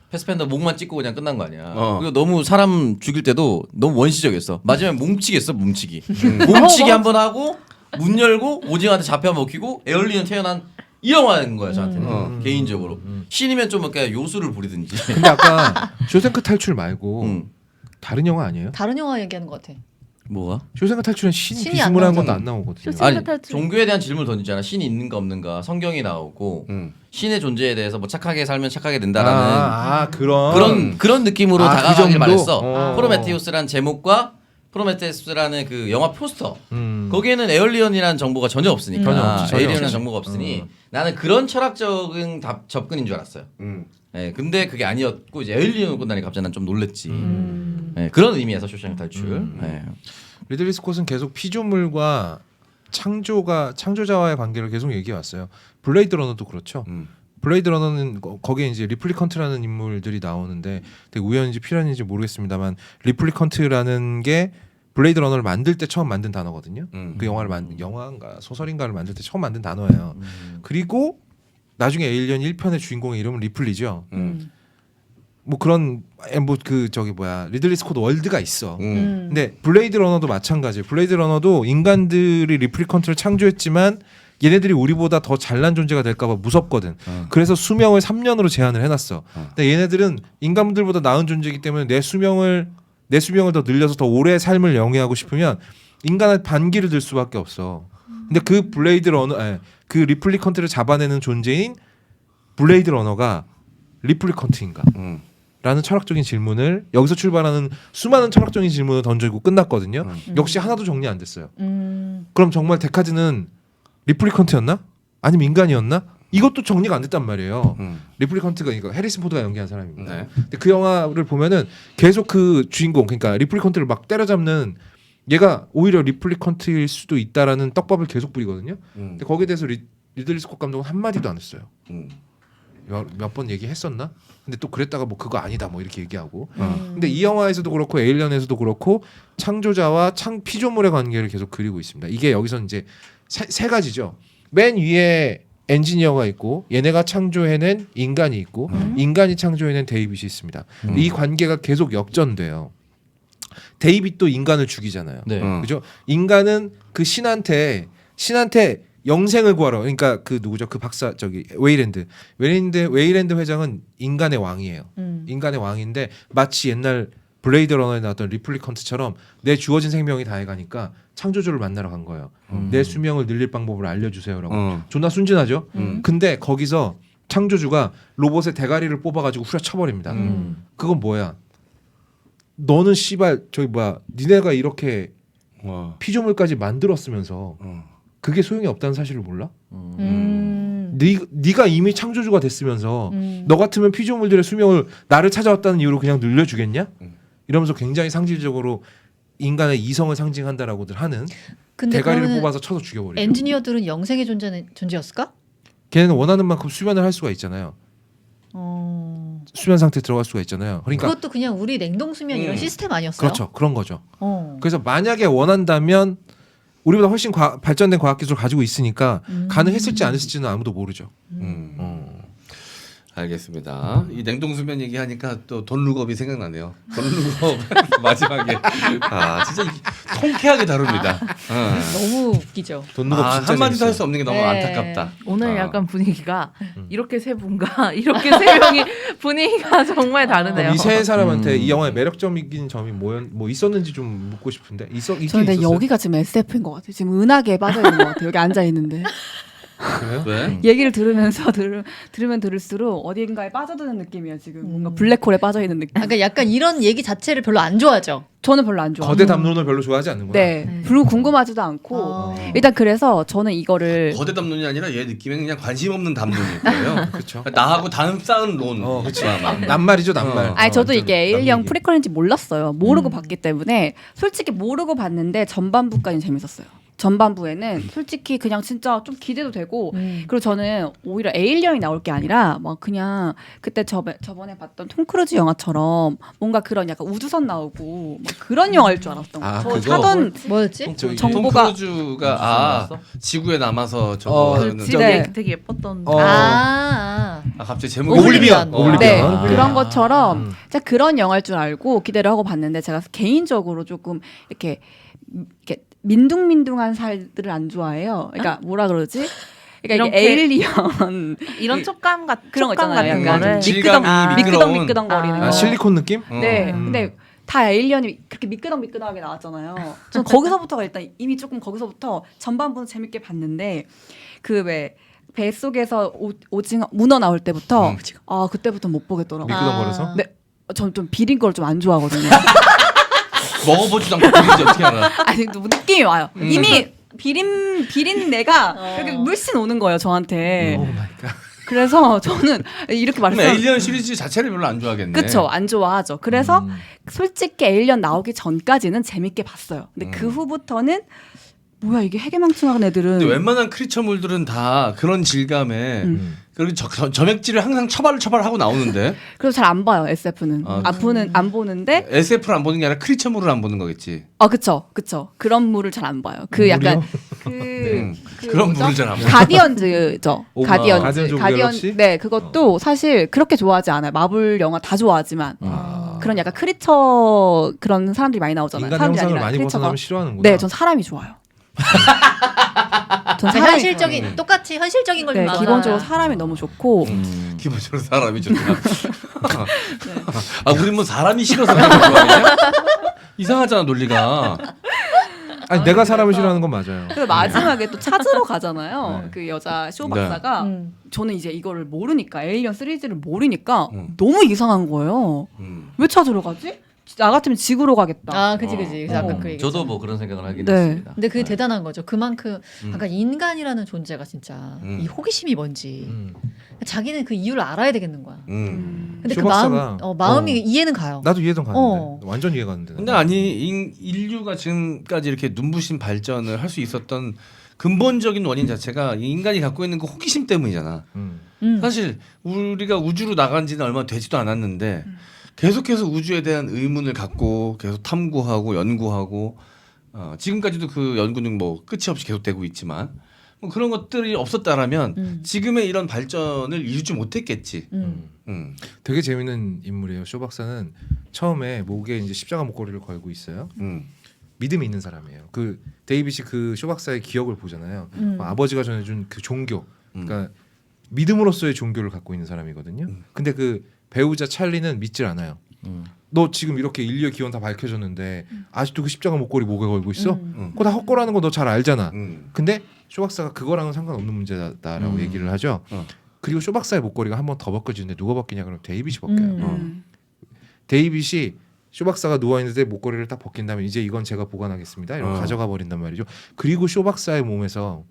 패스펜더 목만 찍고 그냥 끝난 거 아니야. 그리고 너무 사람 죽일 때도 너무 원시적이었어. 마지막에 뭉치기 했어. 뭉치기. 뭉치기 한 번 하고 문 열고 오징어한테 잡혀먹히고 에얼리언 태어난 이 영화인 거야 저한테는 개인적으로. 신이면 좀 이렇게 요술을 부리든지. 근데 아까 쇼생크 탈출 말고 다른 영화 아니에요? 다른 영화 얘기하는 것 같아. 뭐가? 쇼생크 탈출은 신 신이 안 비스무리한 것도 나오잖아. 안 나오거든요. 쇼생크 아니 탈출. 종교에 대한 질문을 던지잖아. 신이 있는가 없는가. 성경이 나오고 신의 존재에 대해서 뭐 착하게 살면 착하게 된다라는 그런 느낌으로 그 다가가길 정도? 말했어. 프로메테우스라는 제목과 프로메테우스라는 그 영화 포스터 거기에는 에얼리언이라는 정보가 전혀 없으니까 전혀 없지, 전혀 에일리언이라는 없지. 정보가 없으니 나는 그런 철학적인 접근인 줄 알았어요. 근데 그게 아니었고 이제 에일리언으로 끝나니까 갑자기 난 좀 놀랬지. 그런 의미에서 쇼생크 탈출. 리들리 스콧은 계속 피조물과 창조자와의 관계를 계속 얘기해 왔어요. 블레이드 러너도 그렇죠. 블레이드 러너는 거기에 이제 리플리컨트라는 인물들이 나오는데 되게 우연인지 필연인지 모르겠습니다만 리플리컨트라는 게 블레이드 러너를 만들 때 처음 만든 단어거든요. 그 영화를 영화인가 소설인가를 만들 때 처음 만든 단어예요. 그리고 나중에 에일리언 1편의 주인공의 이름은 리플리죠. 뭐 그런 뭐 그 저기 뭐야 리들리 스콧 월드가 있어. 근데 블레이드 러너도 마찬가지예요. 블레이드 러너도 인간들이 리플리컨트를 창조했지만 얘네들이 우리보다 더 잘난 존재가 될까봐 무섭거든. 그래서 수명을 3년으로 제한을 해놨어. 근데 얘네들은 인간들보다 나은 존재이기 때문에 내 수명을 더 늘려서 더 오래 삶을 영위하고 싶으면 인간의 반기를 들 수밖에 없어. 근데 그 블레이드 러너, 그 리플리컨트를 잡아내는 존재인 블레이드 러너가 리플리컨트인가? 라는 철학적인 질문을 여기서 출발하는 수많은 철학적인 질문을 던지고 끝났거든요. 역시 하나도 정리 안 됐어요. 그럼 정말 데카드는 리플리컨트였나? 아니면 인간이었나? 이것도 정리가 안 됐단 말이에요. 리플리컨트가 이거 해리슨 포드가 연기한 사람입니다. 네. 근데 그 영화를 보면은 계속 그 주인공 그러니까 리플리컨트를 막 때려잡는 얘가 오히려 리플리컨트일 수도 있다라는 떡밥을 계속 뿌리거든요. 근데 거기에 대해서 리들리 스콧 감독은 한 마디도 안 했어요. 몇 번 얘기했었나? 근데 또 그랬다가 뭐 그거 아니다 뭐 이렇게 얘기하고. 근데 이 영화에서도 그렇고 에일리언에서도 그렇고 창조자와 피조물의 관계를 계속 그리고 있습니다. 이게 여기서 이제 세 가지죠. 맨 위에 엔지니어가 있고 얘네가 창조해낸 인간이 있고 인간이 창조해낸 데이빗이 있습니다. 이 관계가 계속 역전돼요. 데이빗도 인간을 죽이잖아요. 네. 그죠? 인간은 그 신한테 영생을 구하러 그러니까 그 누구죠? 그 박사 저기 웨이랜드 회장은 인간의 왕이에요. 인간의 왕인데 마치 옛날 블레이드 러너에 나왔던 리플리컨트처럼 내 주어진 생명이 다해가니까 창조주를 만나러 간 거예요. 내 수명을 늘릴 방법을 알려주세요라고. 존나 순진하죠. 근데 거기서 창조주가 로봇의 대가리를 뽑아가지고 후려쳐버립니다. 그건 뭐야? 너는 씨발 저기 뭐야? 니네가 이렇게 피조물까지 만들었으면서 그게 소용이 없다는 사실을 몰라? 네가 이미 창조주가 됐으면서 너 같으면 피조물들의 수명을 나를 찾아왔다는 이유로 그냥 늘려주겠냐? 이러면서 굉장히 상징적으로 인간의 이성을 상징한다라고들 하는 근데 대가리를 그러면 뽑아서 쳐서 죽여버리죠. 엔지니어들은 영생의 존재였을까? 걔는 원하는 만큼 수면을 할 수가 있잖아요. 수면 상태 들어갈 수가 있잖아요. 그러니까 그것도 그냥 우리 냉동 수면 이런 시스템 아니었어요? 그렇죠. 그런 거죠. 어. 그래서 만약에 원한다면 우리보다 훨씬 발전된 과학기술을 가지고 있으니까 가능했을지 안 했을지는 아무도 모르죠. 알겠습니다. 이 냉동수면 얘기하니까 또 돈 룩업이 생각나네요. 돈 룩업 마지막에 진짜 통쾌하게 다룹니다. 너무 웃기죠. 돈룩업 진짜 한마디도 재밌어요. 할 수 없는 게 너무 네. 안타깝다. 오늘 약간 분위기가 이렇게 세 분과 이렇게 세 명이 분위기가 정말 다르네요. 이 세 사람한테 이 영화의 매력적인 점이 뭐 있었는지 좀 묻고 싶은데 있긴 저는 근데 있었어요? 여기가 지금 SF인 것 같아요. 지금 은하계에 빠져 있는 것 같아요. 여기 앉아 있는데 그래요? 왜? 얘기를 들으면서 들으면 들을수록 어딘가에 빠져드는 느낌이에요. 지금 뭔가 블랙홀에 빠져 있는 느낌. 그러니까 약간 이런 얘기 자체를 별로 안 좋아하죠. 저는 별로 안 좋아해요. 거대 담론을 별로 좋아하지 않는구나. 네, 별로 궁금하지도 않고 일단 그래서 저는 이거를 거대 담론이 아니라 얘 느낌엔 그냥 관심 없는 담론일 거예요. 그렇죠. 나하고 다음 쌓은 론. 그렇죠. 아마. 낱말이죠, 낱말. 아니 저도 좀 이게 에일리언 남 얘기. 프리퀄인지 몰랐어요. 모르고 봤기 때문에 솔직히 모르고 봤는데 전반부까지 재밌었어요. 전반부에는 솔직히 그냥 진짜 좀 기대도 되고 그리고 저는 오히려 에일리언이 나올 게 아니라 막 그냥 그때 저번에 봤던 톰 크루즈 영화처럼 뭔가 그런 약간 우주선 나오고 막 그런 영화일 줄 알았던 거예요. 아, 저 그거? 사던 뭐였지? 저기 정보가- 톰 크루즈가 지구에 남아서 저거 하는 그렇지, 네. 되게 예뻤던. 갑자기 제목이 오블리비언. 오블리비언. 네, 아. 그런 것처럼 진짜 그런 영화일 줄 알고 기대를 하고 봤는데 제가 개인적으로 조금 이렇게 민둥민둥한 살들을 안 좋아해요. 그러니까 뭐라 그러지? 그러니까 이게 이렇게 에일리언 이런 촉감 같은 그런 거 촉감 있잖아요. 같은 약간 거를 질감이 미끄러운. 미끄덩거리는 거. 실리콘 느낌? 네, 근데 다 에일리언이 그렇게 미끄덩미끄덩하게 나왔잖아요. 저는 거기서부터가 일단 이미 조금 거기서부터 전반부는 재밌게 봤는데 그 왜 뱃속에서 오징어 문어 나올 때부터 그때부터 못 보겠더라고요. 미끄덩거려서? 네, 저는 좀 비린 걸 좀 안 좋아하거든요. 먹어보지도 않고 그린지 어떻게 알아? 아니 또 느낌이 와요. 이미 비린 내가 이렇게 물씬 오는 거예요 저한테. 오 마이 갓. 그래서 저는 이렇게 그럼 말했어요. 에일리언 시리즈 자체를 별로 안 좋아하겠네. 그쵸, 안 좋아하죠. 그래서 솔직히 에일리언 나오기 전까지는 재밌게 봤어요. 근데 그 후부터는 뭐야 이게 해괴망측한 애들은. 근데 웬만한 크리처물들은 다 그런 질감에 그리고 점액질을 항상 처발하고 나오는데 그래서 잘 안 봐요 SF는. 안 보는데. SF를 안 보는 게 아니라 크리처물을 안 보는 거겠지. 그쵸. 그런 물을 잘 안 봐요. 그 약간 그 그런 뭐죠? 물을 잘 안 봐. 가디언즈죠. 가디언즈 오브 갤럭시? 네, 그것도 사실 그렇게 좋아하지 않아요. 마블 영화 다 좋아하지만 그런 약간 크리처 그런 사람들이 많이 나오잖아요. 인간 사람들이 형상을 아니라 많이 크리처가. 벗어나면 싫어하는구나. 네, 전 사람이 좋아요. 전 사람이 현실적인 똑같이 현실적인 걸 네, 좋아하잖아. 기본적으로 사람이 너무 좋고 기본적으로 사람이 좋다. 우리 뭐 사람이 싫어서 그런 거 좋아하냐? 이상하잖아 논리가. 아니 내가 사람을 싫어하는 건 맞아요. 그래서 마지막에 또 찾으러 가잖아요. 네. 그 여자 쇼 박사가 저는 이제 이거를 모르니까 에일리언 시리즈를 모르니까 너무 이상한 거예요. 왜 찾으러 가지? 나 같으면 지구로 가겠다. 그지. 그래서 아까 그 얘기. 저도 뭐 그런 생각을 하긴 네. 했습니다. 근데 그게 대단한 거죠. 그만큼 약간 인간이라는 존재가 진짜 이 호기심이 뭔지 자기는 그 이유를 알아야 되겠는 거야. 근데 그 쇼박사가 마음이 이해는 가요. 나도 이해는 가는데 완전 이해 가는데. 근데 아니 인류가 지금까지 이렇게 눈부신 발전을 할 수 있었던 근본적인 원인 자체가 이 인간이 갖고 있는 그 호기심 때문이잖아. 사실 우리가 우주로 나간 지는 얼마 되지도 않았는데 계속해서 우주에 대한 의문을 갖고 계속 탐구하고 연구하고 지금까지도 그 연구는 뭐 끝이 없이 계속되고 있지만 뭐 그런 것들이 없었다라면 지금의 이런 발전을 이루지 못했겠지. 되게 재밌는 인물이에요. 쇼 박사는 처음에 목에 이제 십자가 목걸이를 걸고 있어요. 믿음이 있는 사람이에요. 그 데이빗이 그 쇼 박사의 기억을 보잖아요. 아버지가 전해준 그 종교, 그러니까 믿음으로서의 종교를 갖고 있는 사람이거든요. 근데 그 배우자 찰리는 믿질 않아요. 너 지금 이렇게 인류의 기원 다 밝혀졌는데 아직도 그 십자가 목걸이 목에 걸고 있어? 그거 다 헛거라는 거 너 잘 알잖아. 근데 쇼 박사가 그거랑은 상관없는 문제다라고 얘기를 하죠. 그리고 쇼 박사의 목걸이가 한 번 더 벗겨지는데 누가 벗기냐 그러면 데이빗이 벗겨요. 데이빗이 쇼 박사가 누워 있는데 목걸이를 딱 벗긴다면 이제 이건 제가 보관하겠습니다. 이러고 가져가 버린단 말이죠. 그리고 쇼 박사의 몸에서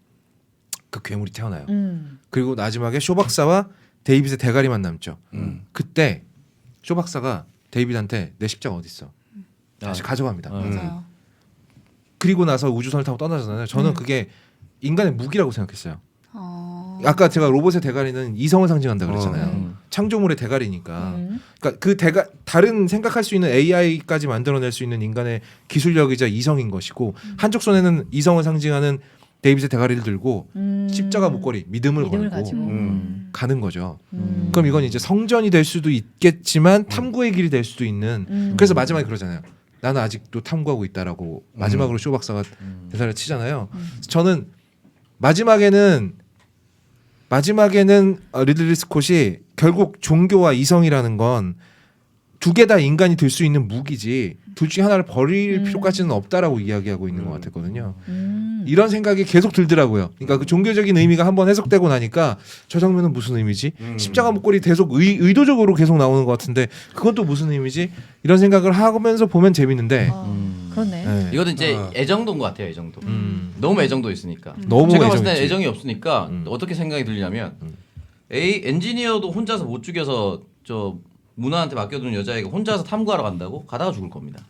그 괴물이 태어나요. 그리고 마지막에 쇼 박사와 데이빗의 대가리만 남죠. 그때 쇼 박사가 데이빗한테 내 십자가 어디 있어? 다시 가져갑니다. 맞아요. 그리고 나서 우주선을 타고 떠나잖아요. 저는 그게 인간의 무기라고 생각했어요. 아까 제가 로봇의 대가리는 이성을 상징한다 그랬잖아요. 창조물의 대가리니까. 그러니까 그 다른 생각할 수 있는 AI까지 만들어낼 수 있는 인간의 기술력이자 이성인 것이고 한쪽 손에는 이성을 상징하는 데이빗의 대가리를 들고 십자가 목걸이 믿음을 걸고 가지고. 가는 거죠. 그럼 이건 이제 성전이 될 수도 있겠지만 탐구의 길이 될 수도 있는. 그래서 마지막에 그러잖아요. 나는 아직도 탐구하고 있다라고 마지막으로 쇼 박사가 대사를 치잖아요. 저는 마지막에는 리들리 스콧이 결국 종교와 이성이라는 건 두 개 다 인간이 들 수 있는 무기지 둘 중에 하나를 버릴 필요까지는 없다라고 이야기하고 있는 것 같았거든요. 이런 생각이 계속 들더라고요. 그러니까 그 종교적인 의미가 한번 해석되고 나니까 저 장면은 무슨 의미지? 십자가 목걸이 계속 의도적으로 계속 나오는 것 같은데 그건 또 무슨 의미지? 이런 생각을 하면서 보면 재밌는데 그렇네. 네. 이것도 이제 애정도인 것 같아요. 애정도. 너무 애정도 있으니까. 너무 제가 봤을 때 애정이지. 애정이 없으니까 어떻게 생각이 들냐면 엔지니어도 혼자서 못 죽여서 저 문화한테 맡겨둔 여자애가 혼자서 탐구하러 간다고? 가다가 죽을 겁니다.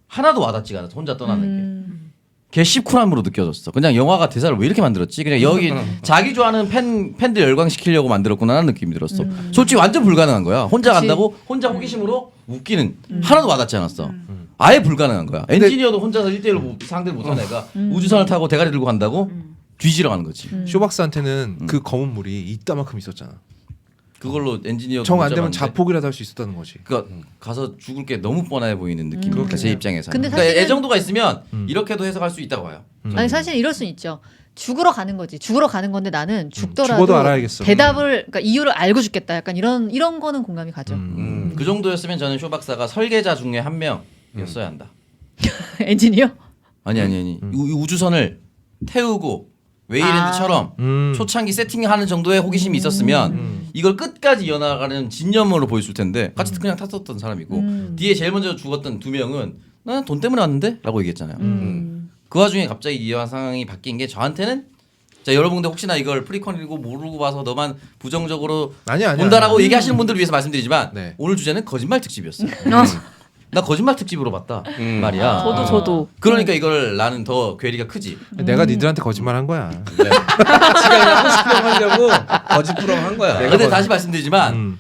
하나도 와닿지가 않아서 혼자 떠나는 게. 걔 시쿨함으로 느껴졌어. 그냥 영화가 대사를 왜 이렇게 만들었지? 그냥 여기 자기 좋아하는 팬들 열광시키려고 만들었구나라는 느낌이 들었어. 솔직히 완전 불가능한 거야. 혼자 그치. 간다고 혼자 호기심으로 웃기는 하나도 와닿지 않았어. 아예 불가능한 거야. 엔지니어도 혼자서 1대1로 상대를 못하는 애가 우주선을 타고 대가리 들고 간다고? 뒤지러 가는 거지. 쇼 박사한테는 그 검은 물이 이따만큼 있었잖아. 그걸로 엔지니어 정 안 되면 자폭이라도 할 수 있었다는 거지. 그러니까 가서 죽을 게 너무 뻔해 보이는 느낌. 그러니까 제 입장에서. 근데 그러니까 사실은- 애정도가 있으면 이렇게도 해석할 수 있다고 봐요. 아니 사실 이럴 수 있죠. 죽으러 가는 거지. 죽으러 가는 건데 나는 죽더라도 죽어도 알아야겠어. 대답을 그러니까 이유를 알고 죽겠다. 약간 이런 거는 공감이 가죠. 그 정도였으면 저는 쇼 박사가 설계자 중에 한 명이었어야 한다. 엔지니어? 아니. 우주선을 태우고 웨이랜드처럼 초창기 세팅하는 정도의 호기심이 있었으면 이걸 끝까지 이어나가는 진념으로 보였을 텐데 같이 그냥 탔었던 사람이고 뒤에 제일 먼저 죽었던 두 명은 나는 돈 때문에 왔는데? 라고 얘기했잖아요. 그 와중에 갑자기 이 상황이 바뀐 게 저한테는 자 여러분들 혹시나 이걸 프리퀄이고 모르고 봐서 너만 부정적으로 아니야. 본다라고 얘기하시는 분들을 위해서 말씀드리지만 네. 오늘 주제는 거짓말 특집이었어요. 나 거짓말 특집으로 봤다 말이야. 저도. 그러니까 이걸 나는 더 괴리가 크지. 내가 니들한테 거짓말한 거야. 지가 그냥 호시프렁 하려고 거짓부렁 한 거야. 근데 다시 말씀드리지만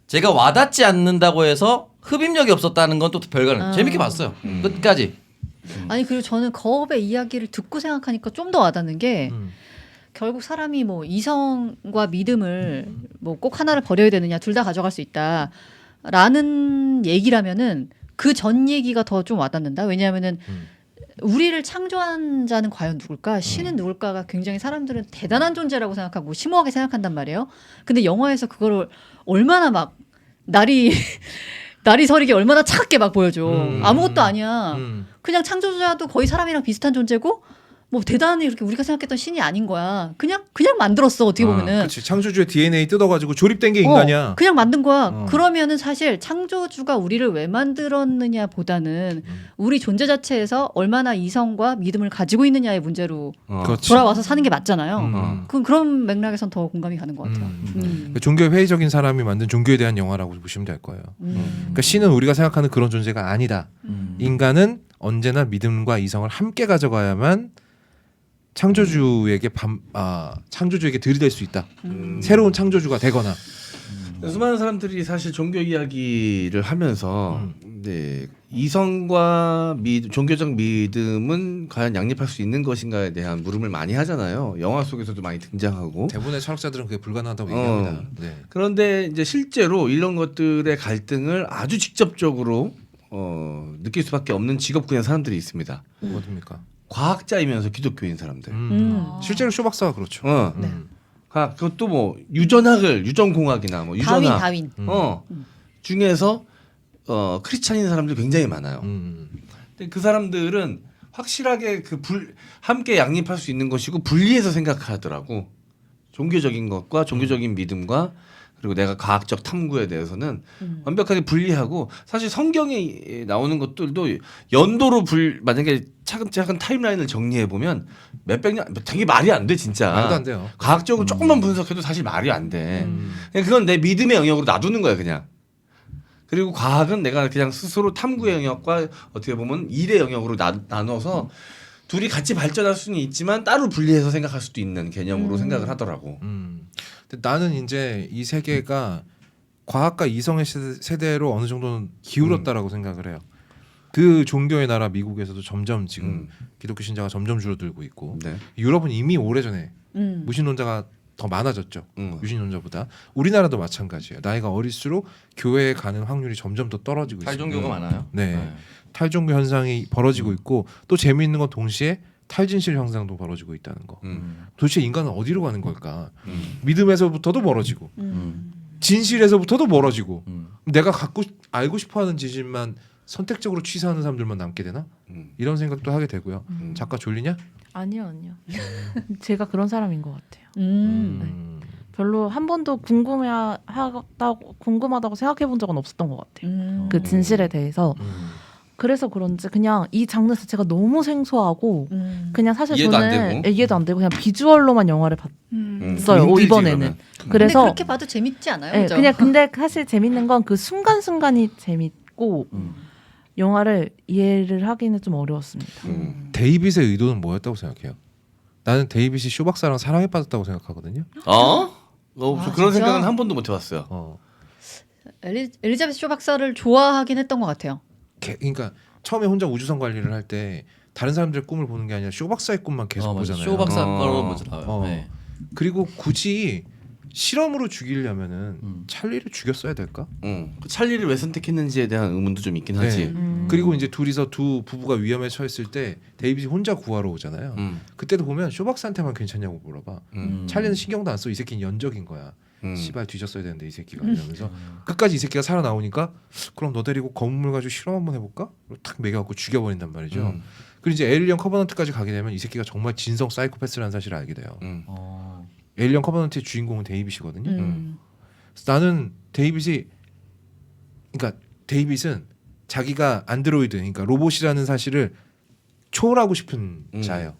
제가 와닿지 않는다고 해서 흡입력이 없었다는 건 또 별거는 재밌게 봤어요. 끝까지. 아니 그리고 저는 거업의 이야기를 듣고 생각하니까 좀 더 와닿는 게 결국 사람이 뭐 이성과 믿음을 뭐 꼭 하나를 버려야 되느냐 둘 다 가져갈 수 있다라는 얘기라면은 그 전 얘기가 더 좀 와닿는다. 왜냐하면은 우리를 창조한 자는 과연 누굴까? 신은 누굴까가 굉장히 사람들은 대단한 존재라고 생각하고 심오하게 생각한단 말이에요. 근데 영화에서 그거를 얼마나 막 날이 서리게 얼마나 차갑게 막 보여줘. 아무것도 아니야. 그냥 창조자도 거의 사람이랑 비슷한 존재고 뭐 대단히 이렇게 우리가 생각했던 신이 아닌 거야. 그냥 만들었어. 어떻게 보면은. 그렇지. 창조주의 DNA 뜯어가지고 조립된 게 인간이야. 그냥 만든 거야. 그러면은 사실 창조주가 우리를 왜 만들었느냐 보다는 우리 존재 자체에서 얼마나 이성과 믿음을 가지고 있느냐의 문제로 그렇지. 돌아와서 사는 게 맞잖아요. 그런 맥락에선 더 공감이 가는 것 같아요. 그러니까 종교에 회의적인 사람이 만든 종교에 대한 영화라고 보시면 될 거예요. 그러니까 신은 우리가 생각하는 그런 존재가 아니다. 인간은 언제나 믿음과 이성을 함께 가져가야만 창조주에게 들이댈 수 있다. 새로운 창조주가 되거나. 수많은 사람들이 사실 종교 이야기를 하면서 이성과 종교적 믿음은 과연 양립할 수 있는 것인가에 대한 물음을 많이 하잖아요. 영화 속에서도 많이 등장하고. 대부분의 철학자들은 그게 불가능하다고 얘기합니다. 네. 그런데 이제 실제로 이런 것들의 갈등을 아주 직접적으로 느낄 수밖에 없는 직업 그냥 사람들이 있습니다. 어딥니까? 과학자이면서 기독교인 사람들. 실제로 쇼 박사가 그렇죠. 그것도 뭐 유전공학이나 뭐 유전학 다윈. 중에서 크리스찬인 사람들이 굉장히 많아요. 근데 그 사람들은 확실하게 함께 양립할 수 있는 것이고 분리해서 생각하더라고. 종교적인 것과 종교적인 믿음과 그리고 내가 과학적 탐구에 대해서는 완벽하게 분리하고 사실 성경에 나오는 것들도 연도로 만약에 차근차근 타임라인을 정리해 보면 몇백 년 되게 말이 안 돼 진짜. 말도 안 돼요. 과학적으로 조금만 분석해도 사실 말이 안 돼. 그냥 그건 내 믿음의 영역으로 놔두는 거야 그냥. 그리고 과학은 내가 그냥 스스로 탐구의 영역과 어떻게 보면 일의 영역으로 나눠서 둘이 같이 발전할 수는 있지만 따로 분리해서 생각할 수도 있는 개념으로 생각을 하더라고. 근데 나는 이제 이 세계가 과학과 이성의 세대로 어느 정도는 기울었다라고 생각을 해요. 그 종교의 나라 미국에서도 점점 지금 기독교 신자가 점점 줄어들고 있고 네. 유럽은 이미 오래전에 무신론자가 더 많아졌죠. 유신론자보다. 우리나라도 마찬가지예요. 나이가 어릴수록 교회에 가는 확률이 점점 더 떨어지고 있어요. 탈종교가 많아요. 네. 탈종교 현상이 벌어지고 있고 또 재미있는 건 동시에 탈진실 현상도 벌어지고 있다는 거. 도대체 인간은 어디로 가는 걸까? 믿음에서부터도 멀어지고 진실에서부터도 멀어지고 내가 알고 싶어하는 진실만 선택적으로 취사하는 사람들만 남게 되나? 이런 생각도 하게 되고요. 작가 졸리냐? 아니요. 제가 그런 사람인 것 같아요. 별로 한 번도 궁금하다고 생각해 본 적은 없었던 것 같아요. 그 진실에 대해서. 그래서 그런지 그냥 이 장르 자체가 너무 생소하고 그냥 사실 이해도 안 저는 되고. 이해도 안 되고 그냥 비주얼로만 영화를 봤어요. 힘들지, 이번에는. 그러면. 그래서 근데 그렇게 봐도 재밌지 않아요? 네, 그죠? 그냥 근데 사실 재밌는 건 그 순간순간이 재밌고 영화를 이해를 하기는 좀 어려웠습니다. 데이빗의 의도는 뭐였다고 생각해요? 나는 데이빗이 쇼 박사랑 사랑에 빠졌다고 생각하거든요. 저 아, 그런 진짜? 생각은 한 번도 못 해봤어요. 엘리자베스 쇼 박사를 좋아하긴 했던 것 같아요. 그러니까 처음에 혼자 우주선 관리를 할 때 다른 사람들의 꿈을 보는 게 아니라 쇼 박사의 꿈만 계속 보잖아요. 쇼 박사 거로 먼저 나와요. 네. 그리고 굳이 실험으로 죽이려면은 찰리를 죽였어야 될까? 그 찰리를 왜 선택했는지에 대한 의문도 좀 있긴 하지. 그리고 이제 둘이서 두 부부가 위험에 처했을 때 데이빗이 혼자 구하러 오잖아요. 그때도 보면 쇼 박사한테만 괜찮냐고 물어봐. 찰리는 신경도 안 써. 이 새끼는 연적인 거야. 시발 뒤졌어야 되는데 이 새끼가 이러면서 끝까지 이 새끼가 살아나오니까 그럼 너 데리고 검은물 가지고 실험 한번 해볼까? 탁 매겨갖고 죽여버린단 말이죠. 그리고 이제 에일리언 커버넌트까지 가게 되면 이 새끼가 정말 진성 사이코패스라는 사실을 알게 돼요. 에일리언 커버넌트의 주인공은 데이빗이거든요. 그래서 나는 데이빗은 자기가 안드로이드, 그러니까 로봇이라는 사실을 초월하고 싶은 자예요.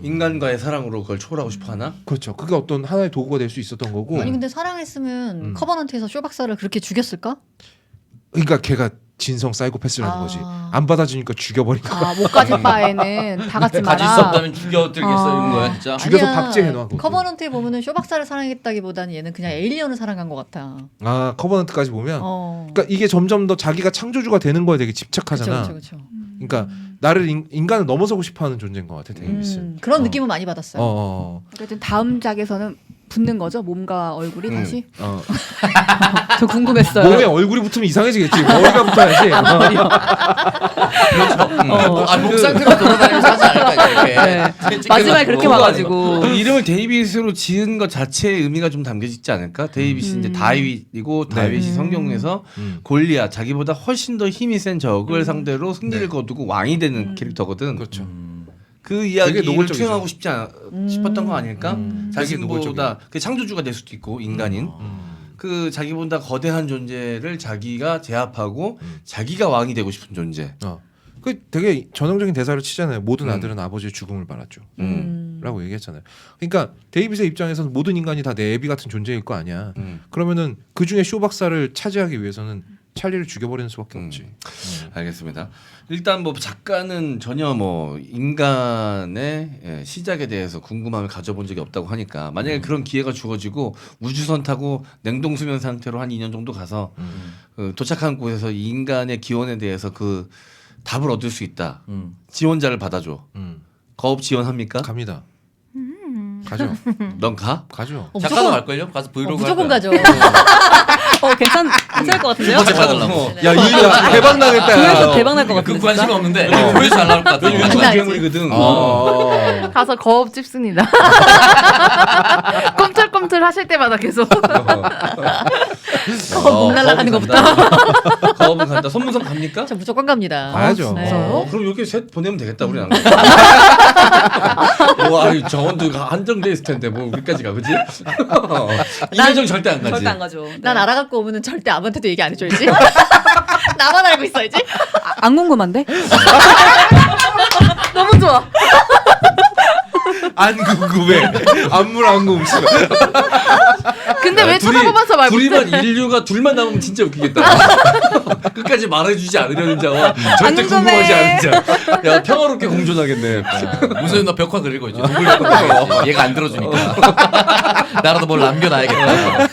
인간과의 사랑으로 그걸 초월하고 싶어 하나? 그렇죠. 그게 어떤 하나의 도구가 될 수 있었던 거고. 아니 근데 사랑했으면 커버넌트에서 쇼 박사를 그렇게 죽였을까? 그러니까 걔가 진성 사이코패스라는 아. 거지. 안 받아주니까 죽여버린 거야. 못 가질 바에는 다 같이 가질 수 없다면 죽여들겠어 이런 거야 진짜. 죽여서 아니야. 박제해놔, 그것도. 커버넌트에 보면은 쇼 박사를 사랑했다기보다는 얘는 그냥 에일리언을 사랑한 것 같아. 아 커버넌트까지 보면. 어. 그러니까 이게 점점 더 자기가 창조주가 되는 거에 되게 집착하잖아. 그렇죠. 그러니까 나를 인간을 넘어서고 싶어하는 존재인 것 같아 데이빗은. 그런 느낌은 많이 받았어요. 어쨌든 다음 작에서는 붙는 거죠 몸과 얼굴이 다시. 어. 저 궁금했어요. 몸에 얼굴이 붙으면 이상해지겠지. 머리가 붙어야지. 목 상태로 돌아다니면서 하지 않을까 이렇게. 마지막에 그렇게 봐가지고. 이름을 데이빗으로 지은 것 자체의 의미가 좀 담겨져 있지 않을까? 데이빗이 이제 다윗이고 다윗이 성경에서 골리앗 자기보다 훨씬 더 힘이 센 적을 상대로 승리를 거두고 왕이 되는 캐릭터거든. 그렇죠. 그 되게 이야기를 노골적이죠. 투영하고 싶었던 거 아닐까? 되게 자기보다 그 창조주가 될 수도 있고 인간인 그 자기보다 거대한 존재를 자기가 제압하고 자기가 왕이 되고 싶은 존재. 그 되게 전형적인 대사를 치잖아요. 모든 아들은 아버지의 죽음을 바랐죠. 라고 얘기했잖아요. 그러니까 데이빗의 입장에서는 모든 인간이 다 내 애비 같은 존재일 거 아니야. 그러면은 그 중에 쇼 박사를 차지하기 위해서는 찰리를 죽여버리는 수밖에 없지. 알겠습니다. 일단 뭐 작가는 전혀 뭐 인간의 시작에 대해서 궁금함을 가져본 적이 없다고 하니까 만약에 그런 기회가 주어지고 우주선 타고 냉동 수면 상태로 한 2년 정도 가서 도착한 곳에서 이 인간의 기원에 대해서 그 답을 얻을 수 있다. 지원자를 받아줘. 거업 지원합니까? 갑니다. 가죠. 넌 가? 가죠. 작가도 갈걸요? 가서 브이로그 무조건 할 거야. 가죠. 괜찮을 것 같은데요? 번째 받으려고. 야, 이 대박 나겠다. 조회수 대박 날 것 같은데. 그 관심 진짜? 없는데 조회수 잘 나올 것 같아. 유튜브 장난 아니지. 괴물이거든. 가서 거업 찝습니다. 꿈틀꿈틀 하실 때마다 계속. 못 날아가는 거업은 것부터. 간다. 거업은 간다. 선문성 갑니까? 저 무조건 갑니다. 가야죠. 네. 그럼 이렇게 셋 보내면 되겠다 우리 안 가. 뭐 아니 정원도 한정돼 있을 텐데 뭐 우리까지 가 그지? 이혜정 절대 안 가지. 절대 안 가죠. 난 네. 알아갖고 오면은 절대 아무한테도 얘기 안 해줘야지. 나만 알고 있어야지. 안 궁금한데? 너무 좋아. 안 궁금해. 안물 안 궁금. 근데 왜 쳐다보면서 말 못해? 둘이만 인류가 둘만 남으면 진짜 웃기겠다. 끝까지 말해주지 않으려는 자와 절대 안 궁금해. 궁금하지 않은 자. 야 평화롭게 공존하겠네. 무슨 너 벽화 그리고 있지. 얘가 안 들어주니까. 나라도 뭘 남겨놔야겠다.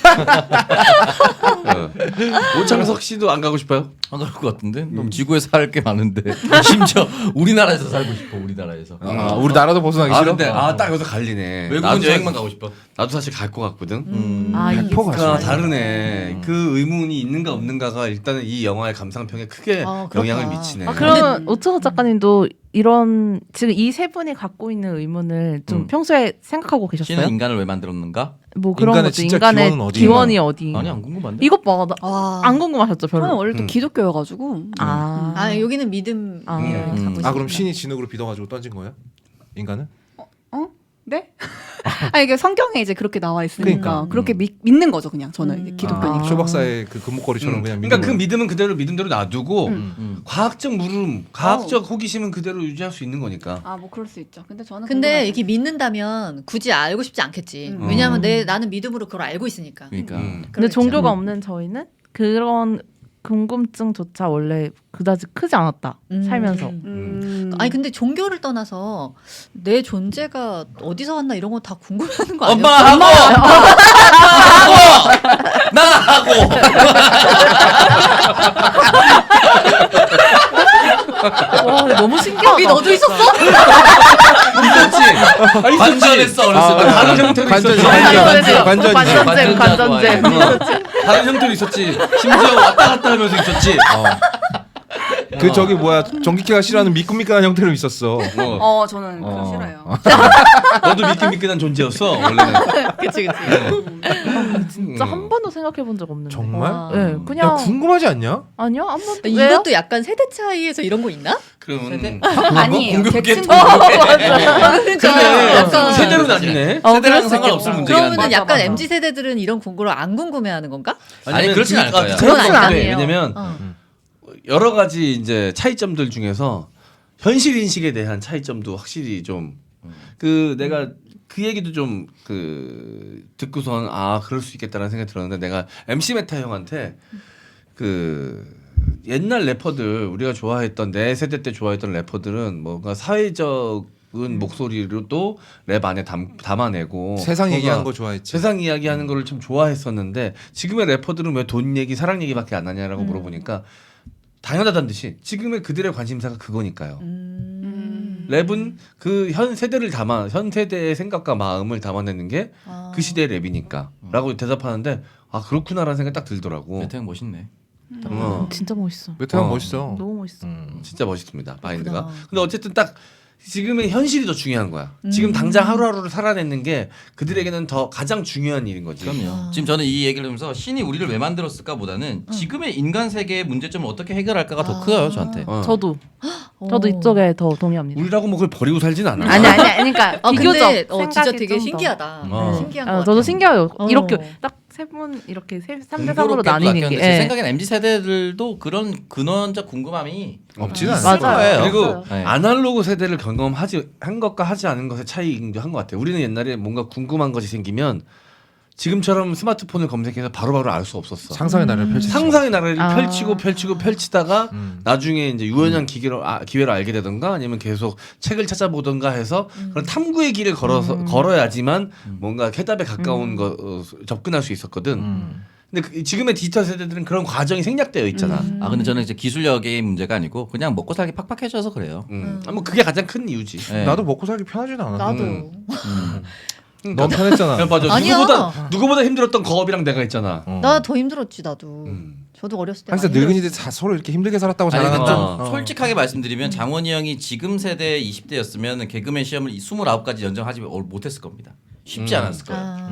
오창석 씨도 안 가고 싶어요? 안 그럴 것 같은데? 너무 지구에서 살 게 많은데. 심지어 우리나라에서 살고 싶어. 우리나라에서. 우리나라도 벗어나기 아 싫어. 근데 딱 여기서 갈리네. 외국은 여행만 가고 싶어. 나도 사실 갈 것 같거든. 아, 이게 100% 그러니까 가죠. 다르네. 그 의문이 있는가 없는가가 일단은 이 영화의 감상평에 크게 그렇다. 영향을 미치네. 아, 그러면 오츠호 작가님도 이런 지금 이 세 분이 갖고 있는 의문을 좀 평소에 생각하고 계셨어요? 신은 인간을 왜 만들었는가? 뭐 그런 인간의 것도 진짜 인간의 기원은 어디인가? 기원이 어디? 아니 안 궁금한데. 이것 봐, 와. 안 궁금하셨죠 별로? 저는 원래 또 기독교여가지고. 아, 아 여기는 믿음. 아. 아 그럼 신이 진흙으로 빚어가지고 던진 거예요? 인간은? 네? 아 이게 성경에 이제 그렇게 나와 있으니까 그러니까. 그렇게 믿는 거죠 그냥 저는 이제 기독교니까. 쇼 박사의 그 금목걸이처럼 그냥 믿는 그러니까 그 거예요. 믿음은 그대로 믿음대로 놔두고 음. 과학적 물음, 과학적 호기심은 그대로 유지할 수 있는 거니까. 아 뭐 그럴 수 있죠. 근데 저는 근데 궁금하죠. 이렇게 믿는다면 굳이 알고 싶지 않겠지. 음. 왜냐하면 나는 믿음으로 그걸 알고 있으니까. 그러니까. 근데 그러겠죠. 종교가 없는 저희는 그런 궁금증조차 원래 그다지 크지 않았다 살면서. 아니 근데 종교를 떠나서 내 존재가 어디서 왔나 이런 거 다 궁금해하는 거 아니야? 엄마하고 나하고 와 너무 신기하다. 거기 너도 있었어? 있었지. 관전했어 어렸을 때. 다른 형태로 관전이 있었지. 관전이 관전잼 관전잼. 다른 형태로 있었지. 심지어 왔다 갔다 하면서 있었지. 그 저기 뭐야 전기캐가 싫어하는 미끈미끈한 형태로 있었어. 저는 그거 싫어요. 너도 미끈미끈한 존재였어 원래는. 그치 그치. 진짜 한 번도 생각해 본 적 없는데. 정말? 와. 네, 야 그냥 궁금하지 않냐? 아니요 한 번도. 이것도 약간 세대 차이에서 이런 거 있나? 그러면 아니에요. 제 공교롭게 친구 그러니까 근데 약간 세대로 나뉘네. 세대랑 상관없을 문제가 그러면은 아니라. 약간 맞아. MZ 세대들은 이런 공부를 안 궁금해하는 건가? 아니, 그렇진 않을 거예요. 그건 그건 아니에요. 왜냐면 어. 여러 가지 이제 차이점들 중에서 현실 인식에 대한 차이점도 확실히 좀 그 내가 그 얘기도 좀 그 듣고선 그럴 수 있겠다라는 생각이 들었는데 내가 MC 메타 형한테 그 옛날 래퍼들 우리가 좋아했던 내 세대 때 좋아했던 래퍼들은 뭔가 사회적인 목소리로도 랩 안에 담아내고 세상 뭔가 얘기하는 거 좋아했지. 세상 이야기하는 거를 참 좋아했었는데 지금의 래퍼들은 왜 돈 얘기, 사랑 얘기밖에 안 하냐라고 물어보니까 당연하다는 듯이 지금의 그들의 관심사가 그거니까요. 랩은 그 현 세대를 현 세대의 생각과 마음을 담아내는 게 그 시대의 랩이니까라고 대답하는데 그렇구나라는 생각이 딱 들더라고. 메테형 멋있네. 진짜 멋있어. 메테형 멋있어. 너무 멋있어. 진짜 멋있습니다. 마인드가. 그렇구나. 근데 어쨌든 딱 지금의 현실이 더 중요한 거야. 지금 당장 하루하루를 살아내는 게 그들에게는 더 가장 중요한 일인 거지. 그럼요. 지금 저는 이 얘기를 하면서 신이 우리를 왜 만들었을까보다는 지금의 인간 세계의 문제점을 어떻게 해결할까가 더 커요 저한테. 저도 어. 이쪽에 더 동의합니다. 우리라고 뭐 그걸 버리고 살진 않아. 아니 그러니까 비교적 근데 진짜 생각이 되게 좀 더. 신기하다. 어. 신기한 거 아, 같아. 저도 신기해요. 어. 이렇게 딱 세 분 이렇게 3대 3으로 나뉘는 게. 제 예. 생각엔 MZ 세대들도 그런 근원적 궁금함이 없지는 있을 않아요. 거예요. 그리고 없어요. 네. 아날로그 세대를 한 것과 하지 않은 것의 차이이기도 한 것 같아요. 우리는 옛날에 뭔가 궁금한 것이 생기면 지금처럼 스마트폰을 검색해서 바로바로 알 수 없었어. 상상의 나라를 펼쳤지. 상상의 나라를 아. 펼치다가 나중에 이제 우연한 기회로 알게 되던가 아니면 계속 책을 찾아보던가 해서 그런 탐구의 길을 걸어야지만 뭔가 해답에 가까운 접근할 수 있었거든. 근데 지금의 디지털 세대들은 그런 과정이 생략되어 있잖아. 근데 저는 이제 기술력의 문제가 아니고 그냥 먹고 살기 팍팍해져서 그래요. 뭐 그게 가장 큰 이유지. 네. 나도 먹고 살기 편하진 않아. 나도. 너무 편했잖아. 맞아. 아니야. 누구보다 힘들었던 거업이랑 내가 있잖아. 나 더 힘들었지 나도. 저도 어렸을 때. 항상 많이 늙은이들 다 서로 이렇게 힘들게 살았다고 아니, 자랑하는 좀 솔직하게 말씀드리면 장원희 형이 지금 세대 20대였으면 개그맨 시험을 29가지 연정하지 못했을 겁니다. 쉽지 않았을 거예요.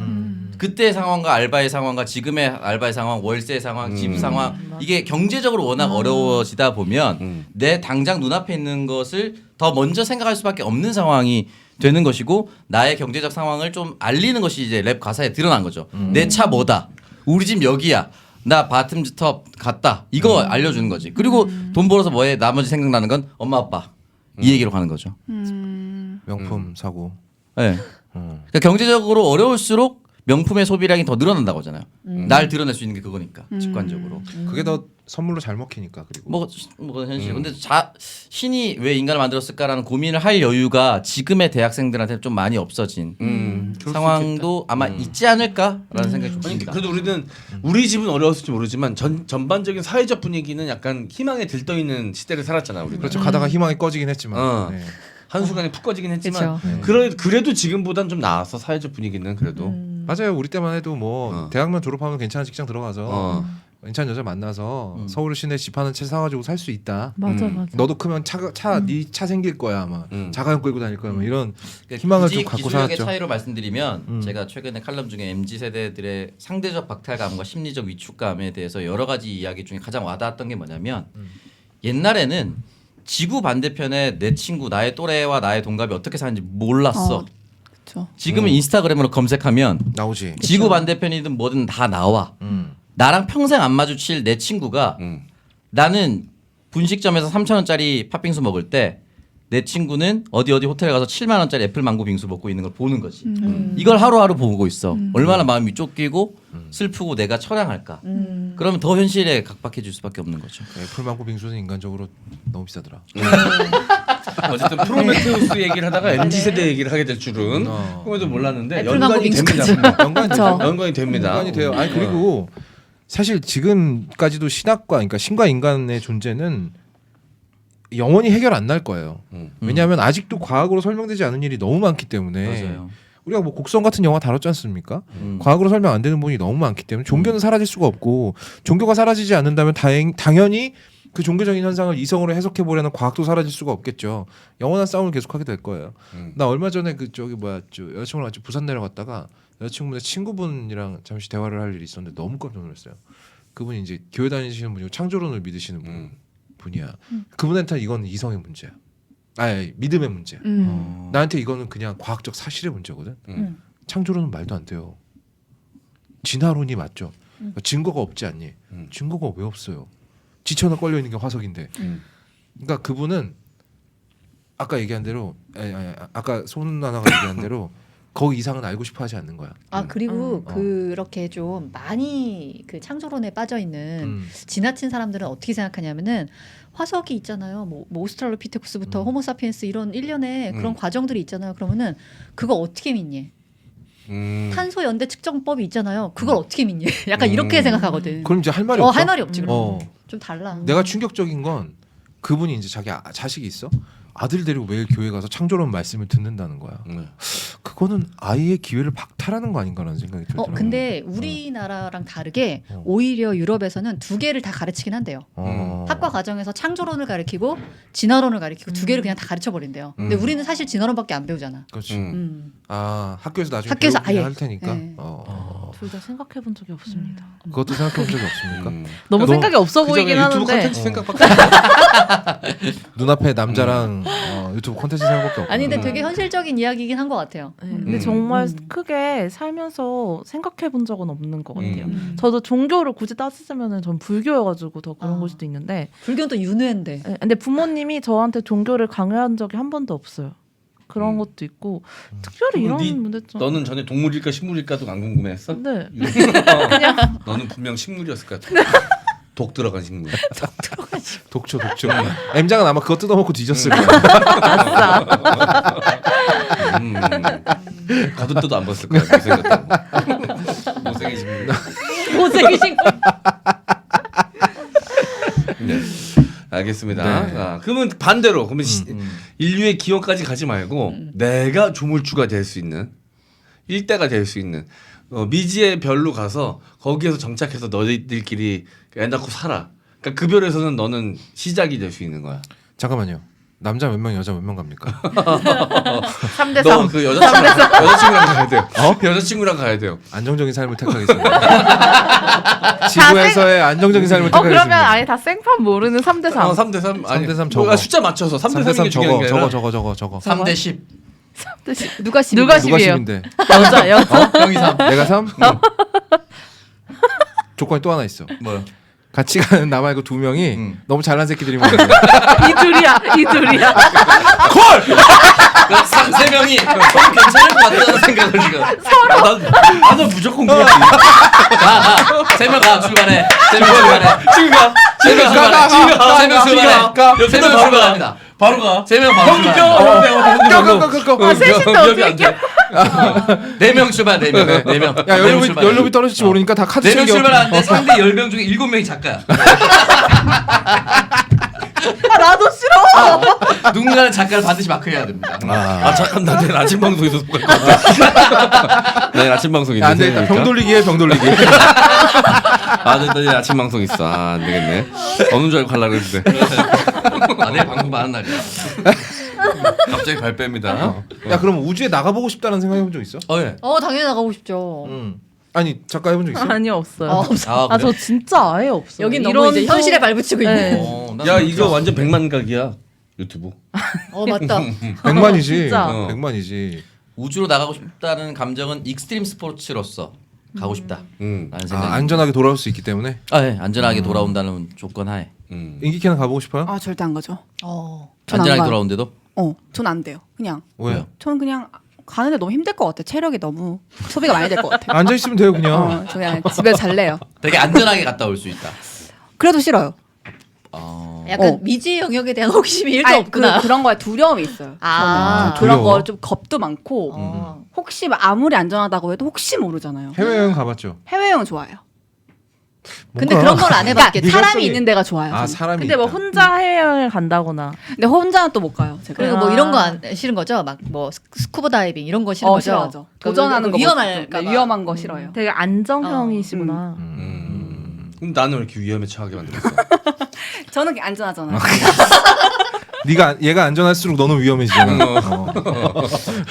그때의 상황과 알바의 상황과 지금의 알바의 상황, 월세 상황, 집 상황 이게 경제적으로 워낙 어려워지다 보면 내 당장 눈앞에 있는 것을 더 먼저 생각할 수밖에 없는 상황이 되는 것이고 나의 경제적 상황을 좀 알리는 것이 이제 랩 가사에 드러난 거죠. 내 차 뭐다. 우리 집 여기야. 나 바텀top 갔다. 이거 알려주는 거지. 그리고 돈 벌어서 뭐해? 나머지 생각나는 건 엄마 아빠. 이 얘기로 가는 거죠. 명품 사고. 네. 그러니까 경제적으로 어려울수록 명품의 소비량이 더 늘어난다고 하잖아요. 날 드러낼 수 있는 게 그거니까 직관적으로. 그게 더 선물로 잘 먹히니까 그리고. 뭐 현실. 근데 신이 왜 인간을 만들었을까라는 고민을 할 여유가 지금의 대학생들한테 좀 많이 없어진 상황도 아마 있지 않을까라는 생각이 좀 듭니다. 그래도 우리는 우리 집은 어려웠을지 모르지만 전반적인 사회적 분위기는 약간 희망에 들떠 있는 시대를 살았잖아. 우리가. 그렇죠. 가다가 희망이 꺼지긴 했지만. 네. 한순간에 푹 꺼지긴 했지만 그쵸. 그래도 지금보단 좀 나았어. 사회적 분위기는 그래도. 맞아요. 우리 때만 해도 뭐 대학만 졸업하면 괜찮은 직장 들어가서 괜찮은 여자 만나서 서울 시내 집 하나 채 사가지고 살 수 있다. 맞아. 너도 크면 네 차 생길 거야 아마. 자가용 끌고 다닐 거야. 뭐 이런 희망을 좀 갖고 기술력의 살았죠. 차이로 말씀드리면 제가 최근에 칼럼 중에 MZ 세대들의 상대적 박탈감과 심리적 위축감에 대해서 여러 가지 이야기 중에 가장 와닿았던 게 뭐냐면 옛날에는 지구 반대편에 내 친구 나의 또래와 나의 동갑이 어떻게 사는지 몰랐어. 그렇죠. 지금은 인스타그램으로 검색하면 나오지. 지구 반대편이든 뭐든 다 나와. 나랑 평생 안 마주칠 내 친구가 나는 분식점에서 3,000원짜리 팥빙수 먹을 때 내 친구는 어디 호텔에 가서 7만 원짜리 애플 망고 빙수 먹고 있는 걸 보는 거지. 이걸 하루하루 보고 있어. 얼마나 마음이 쫓기고 슬프고 내가 처량할까. 그러면 더 현실에 각박해질 수밖에 없는 거죠. 애플망고 빙수는 인간적으로 너무 비싸더라. 어쨌든 프로메테우스 얘기를 하다가 MZ 세대 얘기를 하게 될 줄은 그것도 몰랐는데 애플망고 연관이 됩니다. 빙수까지. 연관이 됩니다. 연관이 돼요. 아니 그리고 사실 지금까지도 신학과 그러니까 신과 인간의 존재는 영원히 해결 안 날 거예요. 왜냐하면 아직도 과학으로 설명되지 않은 일이 너무 많기 때문에 맞아요. 우리가 뭐 곡성 같은 영화 다뤘지 않습니까? 과학으로 설명 안 되는 부분이 너무 많기 때문에 종교는 사라질 수가 없고 종교가 사라지지 않는다면 당연히 그 종교적인 현상을 이성으로 해석해 보려는 과학도 사라질 수가 없겠죠. 영원한 싸움을 계속하게 될 거예요. 나 얼마 전에 그 저기 여자친구랑 같이 부산 내려갔다가 여자친구의 친구분이랑 잠시 대화를 할 일이 있었는데 너무 깜짝 놀랐어요. 그분이 이제 교회 다니시는 분이고 창조론을 믿으시는 분이야. 그분한테 이건 이성의 문제야. 아니 믿음의 문제야. 나한테 이거는 그냥 과학적 사실의 문제거든. 창조론은 말도 안 돼요. 진화론이 맞죠. 증거가 없지 않니? 증거가 왜 없어요? 지천에 걸려 있는 게 화석인데. 그러니까 그분은 아까 얘기한 대로 아까 손 누나가 얘기한 대로 거기 이상은 알고 싶어 하지 않는 거야. 그리고 그렇게 좀 많이 그 창조론에 빠져 있는 지나친 사람들은 어떻게 생각하냐면은 화석이 있잖아요. 뭐 오스트랄로피테쿠스부터 호모사피엔스 이런 일련의 그런 과정들이 있잖아요. 그러면은 그거 어떻게 믿니? 탄소 연대 측정법이 있잖아요. 그걸 어떻게 믿니? 약간 이렇게 생각하거든. 그럼 이제 할 말이 없어. 할 말이 없지. 그럼. 좀 달라. 내가 충격적인 건 그분이 이제 자기 자식이 있어. 아들 데리고 매일 교회 가서 창조론 말씀을 듣는다는 거야. 그거는 아이의 기회를 박탈하는 거 아닌가라는 생각이 들더라고요. 근데 우리나라랑 다르게 오히려 유럽에서는 두 개를 다 가르치긴 한대요. 학과 과정에서 창조론을 가르치고 진화론을 가르치고 두 개를 그냥 다 가르쳐 버린대요. 근데 우리는 사실 진화론밖에 안 배우잖아. 그렇지. 학교에서 나중에 학교에서 배우긴 아예. 할 테니까. 네. 둘 다 생각해 본 적이 없습니다. 그것도 생각해 본 적이 없습니까? 너무 생각이 없어 그저 보이긴 유튜브 하는데. 콘텐츠 생각밖에 눈앞에 남자랑 유튜브 콘텐츠 생각밖에 없고. 아니 근데 되게 현실적인 이야기이긴 한 것 같아요. 근데 정말 크게 살면서 생각해 본 적은 없는 것 같아요. 저도 종교를 굳이 따지자면은 전 불교여가지고 더 그런 걸 수도 있는데. 불교는 또 윤회인데. 근데 부모님이 저한테 종교를 강요한 적이 한 번도 없어요. 그런 것도 있고 특별히 이런 문제점. 너는 전에 동물일까 식물일까도 안 궁금했어? 네. 그냥 너는 분명 식물이었을 것 같아. 독 들어간 식물. 독초. M장은 아마 그거 뜯어먹고 뒤졌을 거야. 아싸. 가둔 때도 안 봤을 거야. 못생겼다고. 못생긴 식물. 못생기신 거. 네. 알겠습니다. 그러면 반대로 그러면 인류의 기원까지 가지 말고 내가 조물주가 될 수 있는 일대가 될 수 있는 미지의 별로 가서 거기에서 정착해서 너희들끼리 애 낳고 살아. 그러니까 그 별에서는 너는 시작이 될 수 있는 거야. 잠깐만요. 남자 몇 명, 여자 몇 명 갑니까? 3대 3. 너 그 여자친구랑 가야 돼요. 여자친구랑 가야 돼요. 안정적인 삶을 택하겠습니다. 지구에서의 안정적인 삶을 택하겠습니다. 그러면 아예 다 생판 모르는 3대 3. 3대 3 아니 3대 3 적어. 숫자 맞춰서 3대 3대 3이 3 중요한 게 아니라 적어. 3대 10. 누가 10? 누가 누가 10이에요? 10인데? 여자 여자. 형이 3. 내가 3? 조건이 또 하나 있어. 뭐요? 같이 가는 나 말고 2명이 너무 잘난 새끼들이면 안 돼. 이 둘이야. 세 명이 괜찮을 것 같다는 생각을 지금. 나는 무조건 그렇지. 세명 가 출발해. 세 명 출발해. 지금 가. 세 명 출발해. 세 명 출발해. 세 명 출발합니다. 바로 가. 세 명 바로 출발합니다. 셋인데 어떻게 네 명 출발. 네 명. 야 연료비 떨어질지 모르니까 다 카드 4명 챙겨. 출발하는데 상대 10명 중에 7명이 작가야. 나도 싫어. 누군가는 작가를 반드시 마크해야 됩니다. 잠깐 나 내일 아침 방송에서 못 갈 것 같아. 내일 아침 방송 있는데. 안 되겠다. 병 돌리기 해, 병 돌리기. 내일 아침 방송 있어. 안 되겠네. 어느 줄 알고 갈라 그랬는데. 내일 방송 많은 날이야. 갑자기 발 뺍니다. 야 그럼 우주에 나가보고 싶다는 생각 해본 적 있어? 예. 당연히 나가고 싶죠. 아니 작가 해본 적 있어? 아니요 없어요. 없어. 그래? 저 진짜 아예 없어요. 여긴 너무 이제 현실에 발붙이고 있네. 네. 난 야 진짜- 이거 완전 100만 각이야 유튜브. 맞다. 100만이지. 진짜. 100만이지. 우주로 나가고 싶다는 감정은 익스트림 스포츠로서 가고 싶다. 라는 생각이. 안전하게 돌아올 수 있기 때문에. 예. 안전하게 돌아온다는 조건 하에. 인기캐는 가보고 싶어요? 아 절대 안 가죠. 전안 안전하게 가요. 돌아온데도 전 안 돼요. 그냥 왜요? 저는 그냥 가는데 너무 힘들 것 같아. 체력이 너무 소비가 많이 될 것 같아. 앉아 있으면 돼요 그냥. 저 그냥 집에서 잘래요. 되게 안전하게 갔다 올 수 있다. 그래도 싫어요. 약간 미지의 영역에 대한 호기심이 1도 아니, 없구나. 그런 거에 두려움이 있어요. 아, 저는 그런 두려워? 거 좀 겁도 많고 혹시 아무리 안전하다고 해도 혹시 모르잖아요. 해외여행 가봤죠. 해외여행 좋아해요. 근데 그런 걸 안 해봤겠지. 그러니까 사람이 미각성이- 있는 데가 좋아요. 아 저는. 사람이. 근데 뭐 있다. 혼자 해외여행을 간다거나. 근데 혼자는 또 못 가요. 제가. 그리고 뭐 이런 거 싫은 거죠? 막 뭐 스쿠버 다이빙 이런 거 싫은 거죠? 싫어하죠. 도전하는 거 위험할까 봐. 위험한 거 싫어요. 되게 안정형이시구나. 그럼 나는 왜 이렇게 위험에 처하게 만들었어? 저는 안전하잖아요. 얘가 안전할수록 너는 위험해지잖아.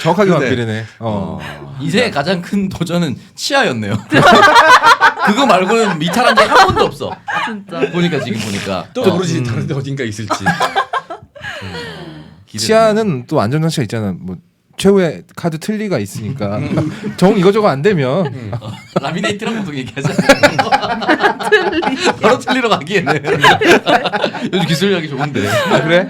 정확하게 그래. 맞비리네. 인생의 가장 큰 도전은 치아였네요. 그거 말고는 이탈한 게 한 번도 없어. 진짜. 보니까 지금 보니까 또 모르지 다른데 어딘가 있을지. 치아는 또 안전장치가 있잖아. 뭐 최후의 카드 틀리가 있으니까 정 이거저거 안 되면 라미네이트랑 보통 얘기하잖아요. 바로 틀리러 가기에는 요즘 기술력이 좋은데. 아 그래?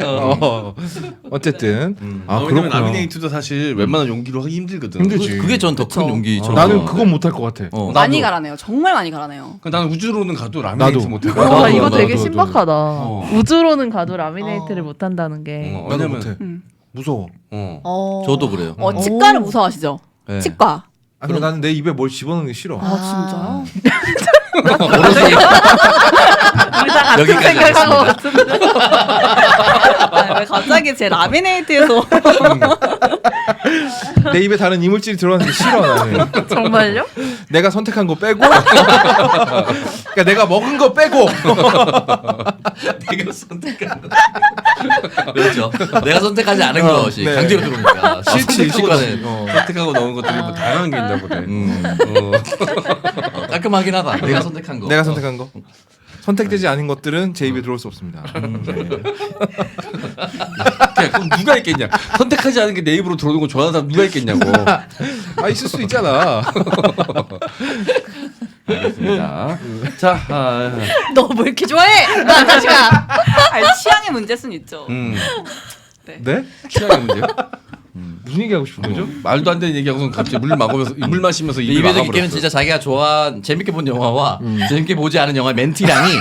어쨌든 왜냐면 그렇구나. 라미네이트도 사실 웬만한 용기로 하기 힘들거든. 힘들지. 그게 전 더 큰 용기처럼. 나는 그건 못할 것 같아. 많이 가라네요. 정말 많이 가라네요. 그러니까 나는 우주로는 가도 라미네이트 나도. 못해. 와 이거 나도, 되게 나도, 신박하다. 우주로는 가도 라미네이트를 못 한다는 게. 나도 왜냐면 못해. 무서워. 저도 그래요. 치과를 무서워하시죠? 네. 치과. 아니 나는 내 입에 뭘 집어넣는 게 싫어. 진짜요? 여기까지 하겠습니다. 왜 갑자기 제 라미네이트에서 내 입에 다른 이물질이 들어가는 게 싫어 나는. 정말요? 내가 선택한 거 빼고, 그러니까 내가 먹은 거 빼고. 내가 선택한 그렇죠. 내가 선택하지 않은 것이 네. 강제로 들어오니까. 싫지, 치과는 선택하고 넣은 것들이 뭐 다양한 게 있나 보네. 깔끔하긴 하다. 내가 선택한 거. 내가 선택한 거. 선택되지 않은 것들은 제 입에 들어올 수 없습니다. 그럼 누가 있겠냐? 선택하지 않은 게 내 입으로 들어오는 거 좋아하는 사람 누가 있겠냐고. 아 있을 수 있잖아. 알겠습니다. 자, 너 뭐 이렇게 좋아해? 나 다시 가. 아니, 취향의 문제일 순 있죠. 네? 취향의 문제요? 무슨 얘기하고 싶은 거죠? 말도 안 되는 얘기하고서 갑자기 물 마시면서 물 마시면서 입을 이배적 막아버렸어. 있게는 진짜 자기가 재밌게 본 영화와 재밌게 보지 않은 영화 멘트량이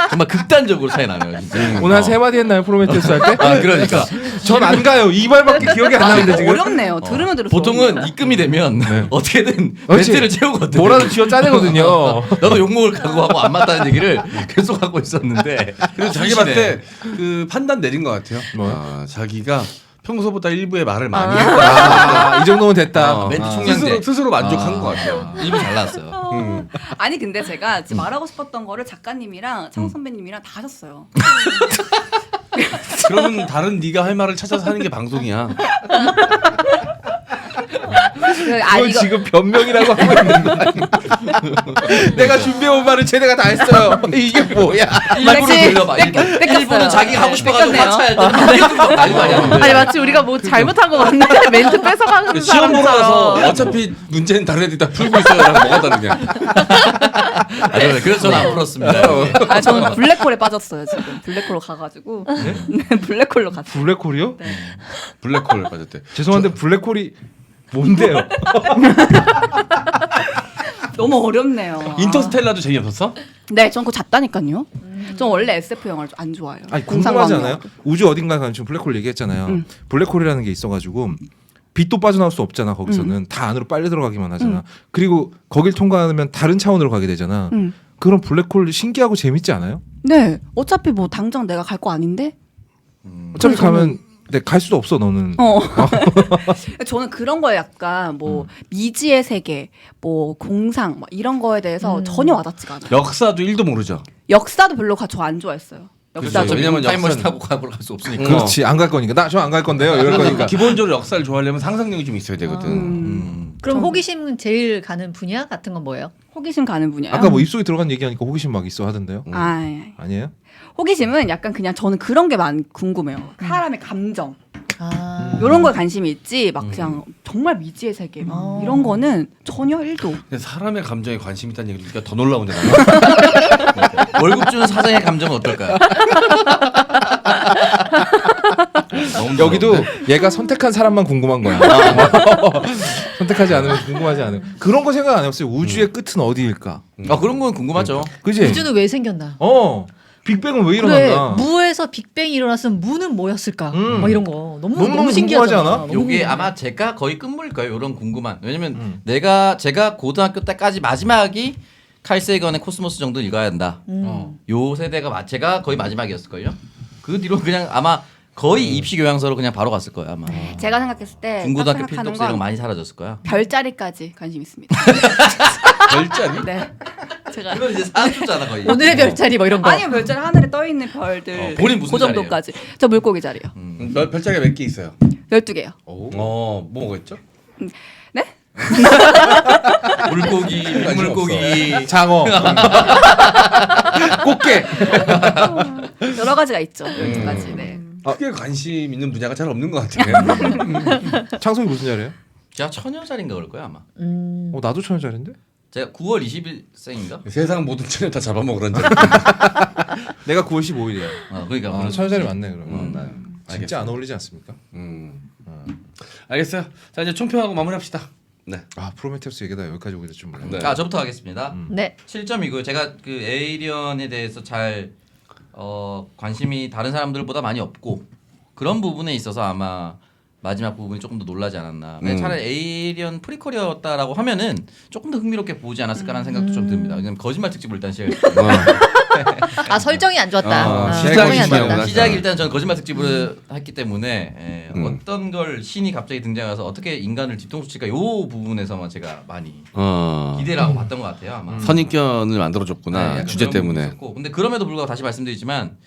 정말 극단적으로 차이 나네요. 진짜. 오늘 한 3마디 했나요 프로메테우스 할 때? 아 그러니까 전 안 가요. 이 말밖에 기억이 안 나는데 지금. 어렵네요. 들으면 들을수록. 보통은 입금이 되면 어떻게든 그렇지. 멘트를 채우거든. 뭐라도 쥐어 짜내거든요. 나도 욕먹을 각오하고 안 맞다는 얘기를 계속 하고 있었는데 그래서 자기 봤을 때 그 판단 내린 것 같아요. 뭐요? 자기가 평소보다 일부의 말을 많이 했다. 이 정도면 됐다. 멘트 총량제. 스스로 만족한 것 같아요. 일부 잘 나왔어요. 아니 근데 제가 지금 말하고 싶었던 거를 작가님이랑 창호 선배님이랑 다 하셨어요. 그러면 다른 네가 할 말을 찾아서 하는 게 방송이야. 그건 지금 변명이라고 하고 있는 거 아니야? 내가 준비해온 말을 쟤네가 다 했어요. 이게 뭐야? 일부러 돌려봐. 일부러 자기가 하고 싶어가지고 뺏겼네요. 화차야. 난리도 아니야. 아니 마치 우리가 뭐 잘못한 거 같는데 멘트 뺏어가는 시험 보러 가서 사람처럼. 어차피 문제는 다른 애들이 다 풀고 있어요. 라고 뭐가 다르냐. 그래서 저는 안 풀었습니다. 아 저는 블랙홀에 빠졌어요 지금. 블랙홀로 가가지고 네, 블랙홀로 갔어요. 블랙홀이요? 블랙홀 빠졌대. 죄송한데 블랙홀이 뭔데요? 너무 어렵네요. 인터스텔라도 재미없었어? 네, 전 그거 잤다니까요. 전 원래 SF 영화를 안 좋아해요. 아니 궁금하지 공상과학. 않아요? 우주 어딘가 가면 지금 블랙홀 얘기했잖아요. 블랙홀이라는 게 있어가지고 빛도 빠져나올 수 없잖아. 거기서는 다 안으로 빨려 들어가기만 하잖아. 그리고 거길 통과하면 다른 차원으로 가게 되잖아. 그럼 블랙홀 신기하고 재밌지 않아요? 네, 어차피 뭐 당장 내가 갈 거 아닌데. 어차피 가면 네, 갈 수도 없어 너는. 저는 그런 거에 약간 뭐 미지의 세계, 뭐 공상 막 이런 거에 대해서 전혀 와닿지가 않아요. 역사도 1도 모르죠. 역사도 별로 저 안 좋아했어요. 역사 그렇죠. 왜냐면 타임머신 역사는- 타고 가보러 갈 수 없으니까. 그렇지 안 갈 거니까 나 저 안 갈 건데요. 이럴 거니까. 기본적으로 역사를 좋아하려면 상상력이 좀 있어야 되거든. 그럼 호기심 제일 가는 분야 같은 건 뭐예요? 호기심 가는 분야요. 아까 뭐 입속에 들어간 얘기하니까 호기심 막 있어 하던데요. 아니에요? 호기심은 약간 그냥 저는 그런 게 많이 궁금해요. 사람의 감정 아. 이런 거에 관심이 있지 막 그냥 정말 미지의 세계 막 이런 거는 전혀 1도. 근데 사람의 감정에 관심 있다는 얘기를 듣기가 더 놀라운데 나는. 월급 주는 사장의 감정은 어떨까요? 너무 여기도 무서운데? 얘가 선택한 사람만 궁금한 거야. 선택하지 않으면 궁금하지 않아요. 그런 거 생각 안 해봤어요. 우주의 끝은 어디일까? 그런 건 궁금하죠. 그지? 우주는 왜 생겼나? 빅뱅은 왜 그래 일어났나? 무에서 빅뱅이 일어났으면 무는 뭐였을까? 막 이런 거 너무 너무 신기하잖아. 궁금하지 않아? 너무 요게 궁금해. 아마 제가 거의 끝물일 거예요. 이런 궁금한. 왜냐면 제가 고등학교 때까지 마지막이 칼 세이건의 코스모스 정도 읽어야 한다. 요 세대가 제가 거의 마지막이었을걸요. 그 뒤로 그냥 아마 거의 입시 교양서로 그냥 바로 갔을 거예요 아마. 제가 생각했을 때 중고등학교 딱 생각하는 필독서 이런 거 건 많이 사라졌을 거야. 별자리까지 관심 있습니다. 별자리? 네. 제가 그건 이제 사주잖아 거의. 오늘의 별자리 뭐 이런 거. 아니요 별자리 하늘에 떠 있는 별들. 본인 무슨 그 정도까지. 저 물고기 자리요. 별자리가 몇 개 있어요? 12개요. 뭐겠죠? 네? 물고기, 물고기. 장어, 꽃게. 여러 가지가 있죠. 12가지. 네. 크게 관심 있는 분야가 잘 없는 것 같아요. 창석이 무슨 자리예요? 제가 처녀자리인가 그럴 거야 아마. 나도 천여자리인데? 제가 9월 20일생인가? 세상 모든 처녀 다 잡아먹으란 자. 내가 9월 15일이야. 그러니까 천여자리 맞네 그러면. 진짜 알겠습니다. 안 어울리지 않습니까? 알겠어요. 자 이제 총평하고 마무리합시다. 네. 프로메테우스 얘기다 여기까지 오게 될 줄 몰랐네. 네. 저부터 하겠습니다. 네. 7점이고요. 제가 그 에이리언에 대해서 잘 관심이 다른 사람들보다 많이 없고 그런 부분에 있어서 아마 마지막 부분이 조금 더 놀라지 않았나. 차라리 에이리언 프리퀄이었다라고 하면은 조금 더 흥미롭게 보지 않았을까라는 생각도 좀 듭니다. 왜냐면 거짓말 특집을 일단 시작했어요. 아 설정이 안 좋았다. 시작이 설정이 안 중요하구나. 좋았다. 시작이 일단 저는 거짓말 특집을 했기 때문에 어떤 걸 신이 갑자기 등장해서 어떻게 인간을 뒤통수 칠까 요 부분에서만 제가 많이 기대를 하고 봤던 것 같아요 아마. 선입견을 만들어줬구나 약간 주제 그런 부분이 때문에. 있었고. 근데 그럼에도 불구하고 다시 말씀드리지만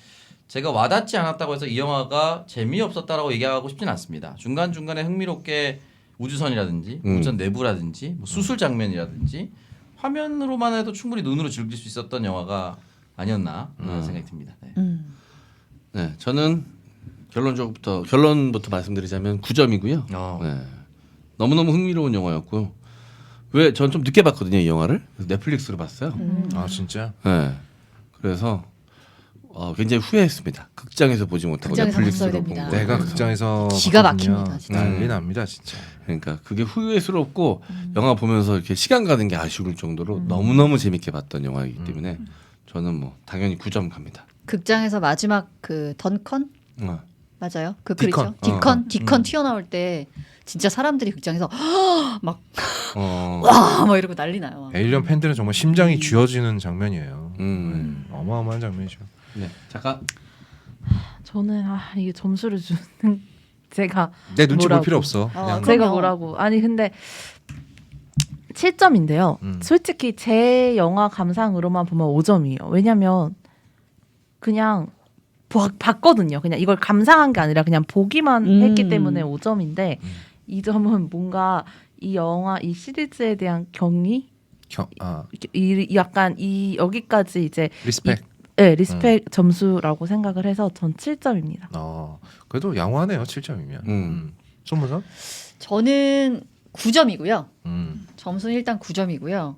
제가 와닿지 않았다고 해서 이 영화가 재미없었다라고 얘기하고 싶지는 않습니다. 중간중간에 흥미롭게 우주선이라든지 우주선 내부라든지 뭐 수술 장면이라든지 화면으로만 해도 충분히 눈으로 즐길 수 있었던 영화가 아니었나 하는 생각이 듭니다. 네. 네, 저는 결론부터 말씀드리자면 9점이고요. 네. 너무너무 흥미로운 영화였고요. 왜 전 좀 늦게 봤거든요 이 영화를. 그래서 넷플릭스로 봤어요. 아 진짜? 네. 그래서 굉장히 후회했습니다. 극장에서 보지 못하고 극장에서 넷플릭스로 봤어야 본 됩니다. 거. 내가 극장에서 기가 봤거든요. 막힙니다, 진짜. 난리 납니다 진짜. 그러니까 그게 후회스럽고 영화 보면서 이렇게 시간 가는 게 아쉬울 정도로 너무너무 재밌게 봤던 영화이기 때문에 저는 뭐 당연히 9점 갑니다. 극장에서 마지막 그 던컨 맞아요. 그 디컨. 그리죠. 디컨 튀어나올 때 진짜 사람들이 극장에서 막 이러고 난리 나요. 에일리언 팬들은 정말 심장이 쥐어지는 장면이에요. 어마어마한 장면이죠. 네, 잠깐. 저는 이게 점수를 주는 제가 내 눈치 볼 뭐라고. 필요 없어. 그냥 그럼- 제가 뭐라고 아니 근데 7점인데요. 솔직히 제 영화 감상으로만 보면 5점이에요. 왜냐면 그냥 봤거든요. 그냥 이걸 감상한 게 아니라 그냥 보기만 했기 때문에 5점인데 이 점은 뭔가 이 영화 이 시리즈에 대한 경의 약간 이 여기까지 이제 리스펙. 네, 리스펙 점수라고 생각을 해서 전 7점입니다. 그래도 양호하네요. 7점이면. 손문선? 저는 9점이고요. 음. 점수는 일단 9점이고요.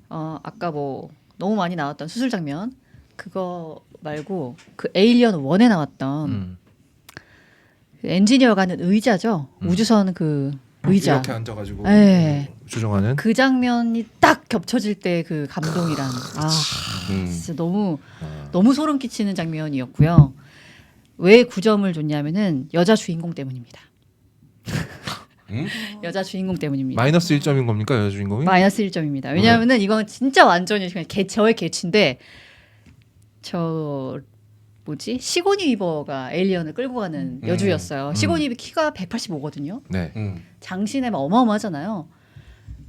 아까 뭐 너무 많이 나왔던 수술 장면 그거 말고 그 에일리언 1에 나왔던 그 엔지니어가 하는 의자죠. 우주선 그 의자. 이렇게 앉아가지고 네. 조정하는. 그 장면이 딱 겹쳐질 때 그 감동이란 진짜 너무 소름 끼치는 장면이었고요. 왜 9점을 줬냐면은 여자 주인공 때문입니다. 여자 주인공 때문입니다. 마이너스 1점인 겁니까 여자 주인공이? 마이너스 1점입니다. 왜냐하면은 이건 진짜 완전히 그냥 저의 개취인데 저 뭐지 시고니 위버가 에일리언을 끌고 가는 여주였어요. 시고니 위버 키가 185거든요. 네. 장신의 어마어마하잖아요.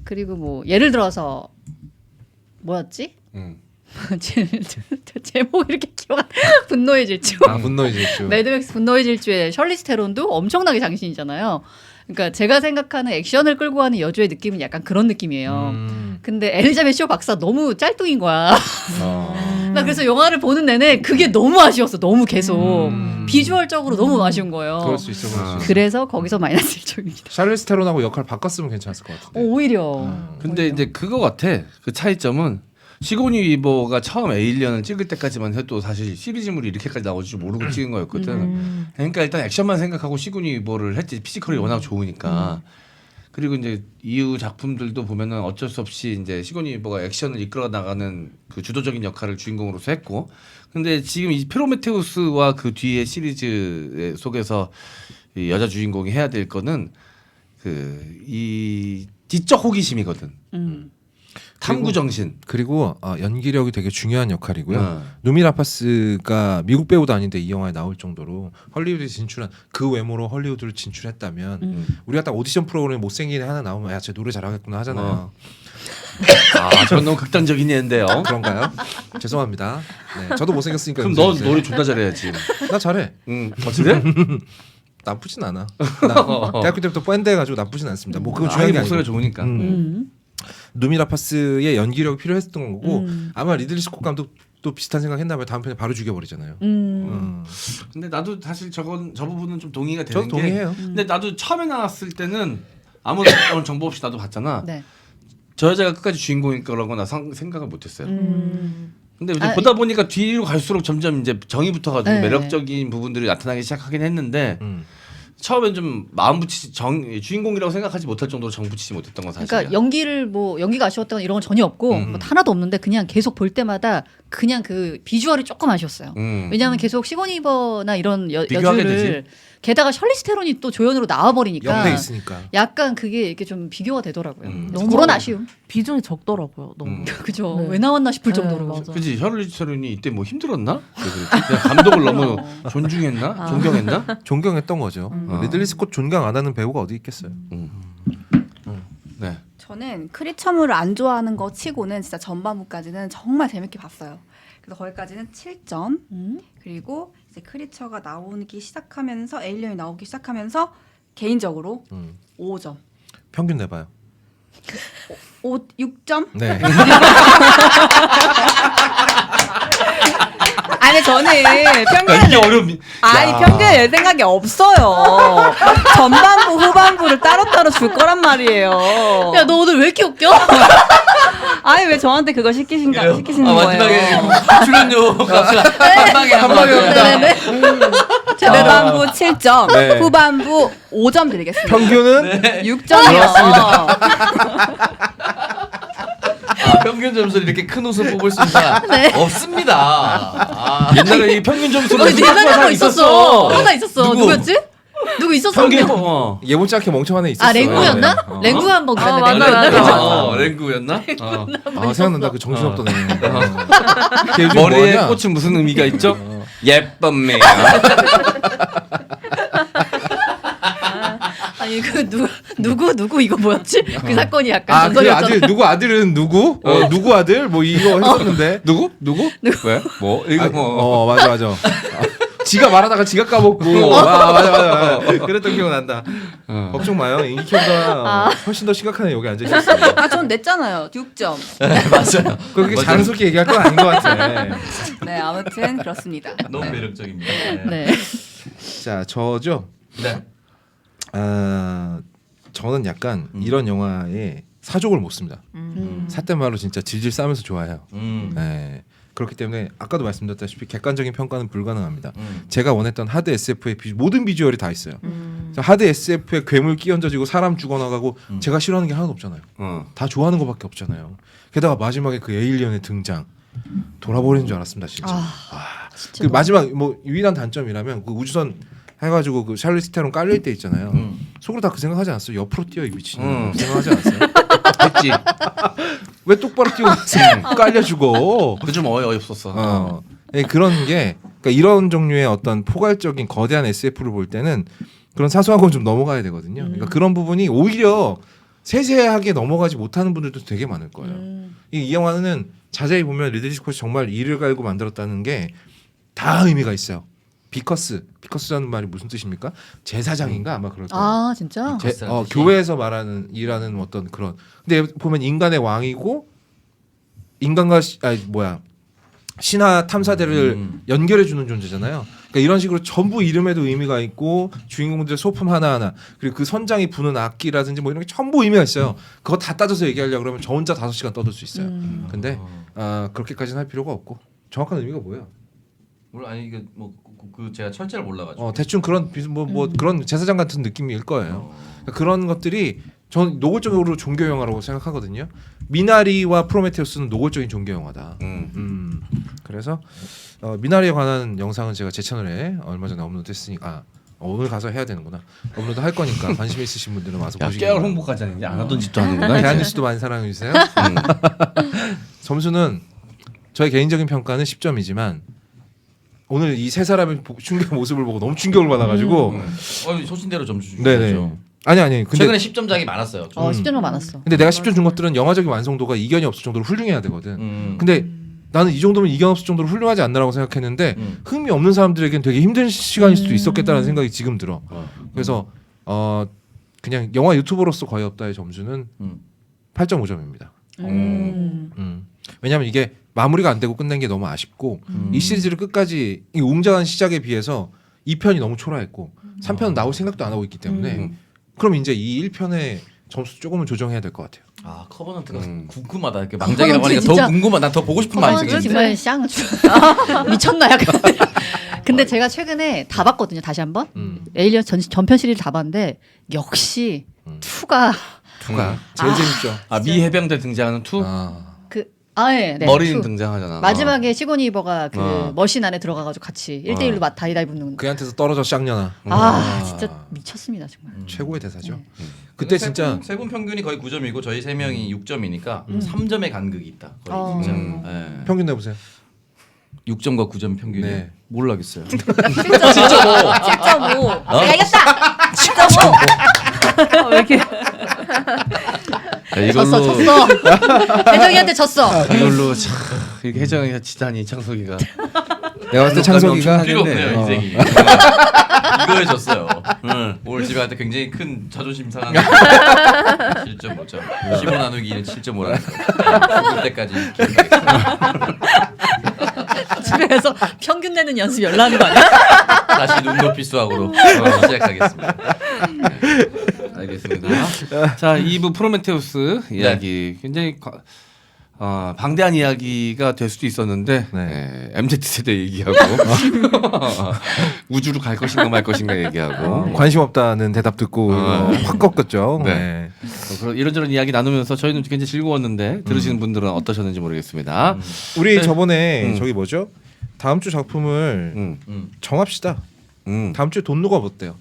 그리고 뭐 예를 들어서 뭐였지? 제목 이렇게 기억 분노의 질주. 분노의 질주. 매드맥스 분노의 질주의 셜리스 테론도 엄청나게 장신이잖아요. 그러니까 제가 생각하는 액션을 끌고 가는 여주의 느낌은 약간 그런 느낌이에요. 근데 엘리자베스 쇼 박사 너무 짤뚱인 거야. 나 그래서 영화를 보는 내내 그게 너무 아쉬웠어. 너무 계속 비주얼적으로 너무 아쉬운 거예요. 그럴 수 있어. 그래서 거기서 마이너스 1점입니다. 샬리스 테론하고 역할 바꿨으면 괜찮았을 것 같은데. 오히려. 근데 이제 그거 같아. 그 차이점은 시고니 위버가 처음 에일리언을 찍을 때까지만 해도 사실 시리즈물이 이렇게까지 나올 줄 모르고 찍은 거였거든. 그러니까 일단 액션만 생각하고 시고니 위버를 했지. 피지컬이 워낙 좋으니까. 그리고 이제 이후 작품들도 보면은 어쩔 수 없이 이제 시고니 위버가 액션을 이끌어 나가는 그 주도적인 역할을 주인공으로서 했고. 근데 지금 이 프로메테우스와 그 뒤에 시리즈 속에서 이 여자 주인공이 해야 될 거는 그 이 지적 호기심이거든. 탐구 정신. 그리고 연기력이 되게 중요한 역할이고요. 누미 라파스가 미국 배우도 아닌데 이 영화에 나올 정도로 헐리우드에 진출한 그 외모로 헐리우드를 진출했다면 우리가 딱 오디션 프로그램에 못생긴 애 하나 나오면 야, 쟤 노래 잘하겠구나 하잖아요. 저는 너무 극단적인 예인데요. 그런가요? 죄송합니다. 네, 저도 못생겼으니까. 그럼 너 노래 존나 잘해야지. 나 잘해. 어찌돼? 나쁘진 않아. 나 대학교 때부터 밴드 해가지고 나쁘진 않습니다. 뭐 그건 중요한 게 아니고. 목소리가 좋으니까. 누미 라파스의 연기력이 필요했던 거고 아마 리들리 스콧 감독도 비슷한 생각했나 봐요. 다음 편에 바로 죽여버리잖아요. 근데 나도 사실 저 부분은 좀 동의가 되는 저도 게. 동의해요. 근데 나도 처음에 나왔을 때는 아무런 정보 없이 나도 봤잖아. 네. 저 여자가 끝까지 주인공일 거라고 나 생각을 못했어요. 근데 이제 보다 보니까 뒤로 갈수록 점점 이제 정이 붙어가지고 네. 매력적인 부분들이 나타나기 시작하긴 했는데 처음엔 좀 마음 붙이지 주인공이라고 생각하지 못할 정도로 정 붙이지 못했던 건 사실이야. 그러니까 연기가 아쉬웠다거나 이런 건 전혀 없고 뭐 하나도 없는데 그냥 계속 볼 때마다 그냥 그 비주얼이 조금 아쉬웠어요. 왜냐하면 계속 시고니 위버나 이런 비교하게 여주를 게다가 셜리스 테론이 또 조연으로 나와버리니까 옆에 있으니까. 약간 그게 이렇게 좀 비교가 되더라고요. 너무 그런 아쉬움. 비중이 적더라고요. 너무. 그죠. 네. 왜 나왔나 싶을 네, 정도로. 맞아. 그지 혈리스 테론이 이때 뭐 힘들었나? 왜 그랬지? 그냥 감독을 너무 존중했나? 존경했나? 존경했던 거죠. 리들리 스콧 존경 안 하는 배우가 어디 있겠어요. 네. 저는 크리처물을 안 좋아하는 거 치고는 진짜 전반부까지는 정말 재밌게 봤어요. 그래서 거기까지는 7점. 그리고 이제 크리처가 나오기 시작하면서 에일리언이 나오기 시작하면서 개인적으로 5점. 평균 내봐요. 6점? 네. 아니 저는 이게 평균을 어려운. 평균에 낼 생각이 없어요. 전반부 후반부를 따로따로 줄 거란 말이에요. 야, 너 오늘 왜 이렇게 웃겨? 아니 왜 저한테 그걸 시키시는 마지막에 거예요? 출연료 값을 한 방에 네네네. 전반부 7점, 네. 후반부 5점 드리겠습니다. 평균은 6점이요. 평균 점수를 이렇게 큰 웃음 뽑을 수 있는 사람 없습니다. 옛날에 이 평균 점수로 옛날에 하나 있었어. 하나 있었어. 누구? 누구였지? 누구 있었어? 평균 예고치 않게 멍청한 애 있었어요. 랭구였나? 네. 랭구 한번 그랬는데. 맞아, 랭구였나? 맞아. 랭구였나? 생각난다. 그 정신없던 애. 걔 요즘 머리에 뭐하냐? 꽃은 무슨 의미가 있죠? 예쁜 매야. 아니 그 누구 이거 뭐였지? 그 사건이 약간 아, 그 전설이었잖아. 아들 누구 아들은 누구? 누구 아들? 뭐 이거 했었는데. 누구? 왜? 뭐 이거 뭐 맞아. 지가 말하다가 지가 까먹고. 맞아. 그랬던 기억 난다. 걱정 마요. 인기보다 훨씬 더 심각한 여기 앉아 있었어요. 아, 전 냈잖아요. 6점. 네, 맞아요. 그렇게 자랑스럽게 얘기할 건 아닌 것 같아. 네, 아무튼 그렇습니다. 너무 매력적입니다. 네. 자, 저죠. 네. 저는 약간 이런 영화에 사족을 못 씁니다. 음. 사태 말로 진짜 질질 싸면서 좋아해요. 네. 그렇기 때문에 아까도 말씀드렸다시피 객관적인 평가는 불가능합니다. 제가 원했던 하드 SF의 모든 비주얼이 다 있어요. 하드 SF에 괴물 끼얹어지고 사람 죽어나가고 제가 싫어하는 게 하나도 없잖아요. 다 좋아하는 것밖에 없잖아요. 게다가 마지막에 그 에일리언의 등장 돌아버리는 줄 알았습니다, 진짜. 진짜 그 마지막 뭐 유일한 단점이라면 그 우주선 해가지고 그 샬리스 테론 깔릴 때 있잖아요. 속으로 다 그 생각하지 않았어요? 옆으로 뛰어 이 미친. 그 생각하지 않았어요? 했지. 왜 똑바로 뛰고 깔려주고? 그 좀 어이없었어. 네, 그런 게 그러니까 이런 종류의 어떤 포괄적인 거대한 SF를 볼 때는 그런 사소한 건 좀 넘어가야 되거든요. 그러니까 그런 부분이 오히려 세세하게 넘어가지 못하는 분들도 되게 많을 거예요. 이 영화는 자세히 보면 리들리 스콧이 정말 이를 갈고 만들었다는 게 다 의미가 있어요. 비커스라는 말이 무슨 뜻입니까? 제사장인가 아마 그럴 거예요. 아 진짜? 교회에서 말하는 일하는 어떤 그런. 근데 보면 인간의 왕이고 인간과 신화 탐사대를 연결해 주는 존재잖아요. 그러니까 이런 식으로 전부 이름에도 의미가 있고 주인공들의 소품 하나하나 그리고 그 선장이 부는 악기라든지 뭐 이런 게 전부 의미가 있어요. 그거 다 따져서 얘기하려고 그러면 저 혼자 5시간 떠들 수 있어요. 근데 그렇게까지는 할 필요가 없고 정확한 의미가 뭐예요? 물론 아니 이게 뭐그 제가 철자를 몰라가지고 대충 그런 그런 제사장 같은 느낌일 거예요. 그러니까 그런 것들이 전 노골적으로 종교 영화라고 생각하거든요. 미나리와 프로메테우스는 노골적인 종교 영화다. 그래서 미나리에 관한 영상은 제가 제 채널에 얼마 전에 업로드했으니까 오늘 가서 해야 되는구나. 업로드 할 거니까 관심 있으신 분들은 와서 보시기 깨알 바랍니다. 홍보까지 하는데 안 하던 짓도 하는구나. 대한뉴스도 많이 사랑해 주세요. 점수는 저의 개인적인 평가는 10점이지만 오늘 이 세 사람의 충격 모습을 보고 너무 충격을 받아가지고 소신대로 점수 네네. 주죠. 아니 근데 최근에 10점작이 많았어요. 10점은 많았어. 근데 내가 10점 준 것들은 영화적인 완성도가 이견이 없을 정도로 훌륭해야 되거든. 근데 나는 이 정도면 이견 없을 정도로 훌륭하지 않나라고 생각했는데 흥미 없는 사람들에겐 되게 힘든 시간일 수도 있었겠다는 생각이 지금 들어. 그래서 그냥 영화 유튜버로서 거의 없다의 점수는 8.5점입니다. 왜냐하면 이게 마무리가 안 되고 끝낸 게 너무 아쉽고 이 시리즈를 끝까지 이 웅장한 시작에 비해서 2편이 너무 초라했고 3편은 나올 생각도 안 하고 있기 때문에 그럼 이제 이 1편의 점수 조금은 조정해야 될 것 같아요. 아 커버넌트가 궁금하다. 이렇게 망작이라고 하니까 진짜- 더 궁금하다. 난 더 보고 싶은 마음이 정말 생기는데. 샹 미쳤나 약간. 근데 제가 최근에 다 봤거든요. 다시 한번 에일리언 전편 시리즈 다 봤는데 역시 2가 제일 재밌죠. 미 해병대 등장하는 투 네. 머리는 2. 등장하잖아. 마지막에 시고니 이버가 그 머신 안에 들어가가지고 같이 1대1로 다이다이 붙는 거. 그한테서 떨어져 쌍년아. 진짜 미쳤습니다 정말. 최고의 대사죠. 그때 진짜 세분 평균이 거의 9점이고 저희 3명이 6점이니까 3점의 간극이 있다. 거의 진짜. 네. 평균 내보세요. 6점과 9점 평균이 네. 모르겠어요. 7.5. 알겠다. 7.5. 왜 이렇게 졌어. 혜정이한테 졌어. 이걸로 참 이게 혜정이가 지다니 창석이가. 내가 봤을 때 창석이가 필요 없네요 하겠네. 인생이. 이거에 졌어요. 오늘 집에 갈 때 굉장히 큰 자존심 상한 7.5점. 15 나누기는 7.5라서 죽을 때까지 기억하겠습니다. 집에 가서 평균 내는 연습 열나는 거 아니야? 다시 눈높이 수학으로 시작하겠습니다. 알겠습니다. 자, 2부 프로메테우스 이야기 굉장히 방대한 이야기가 될 수도 있었는데 MZ 세대 얘기하고 우주로 갈 것인가 말 것인가 얘기하고 관심 없다는 대답 듣고 확 꺾었죠. 네. 이런저런 이야기 나누면서 저희는 굉장히 즐거웠는데 들으시는 분들은 어떠셨는지 모르겠습니다. 우리 저번에 저기 뭐죠? 다음 주 작품을 정합시다. 다음 주에 돈 누가 어때요?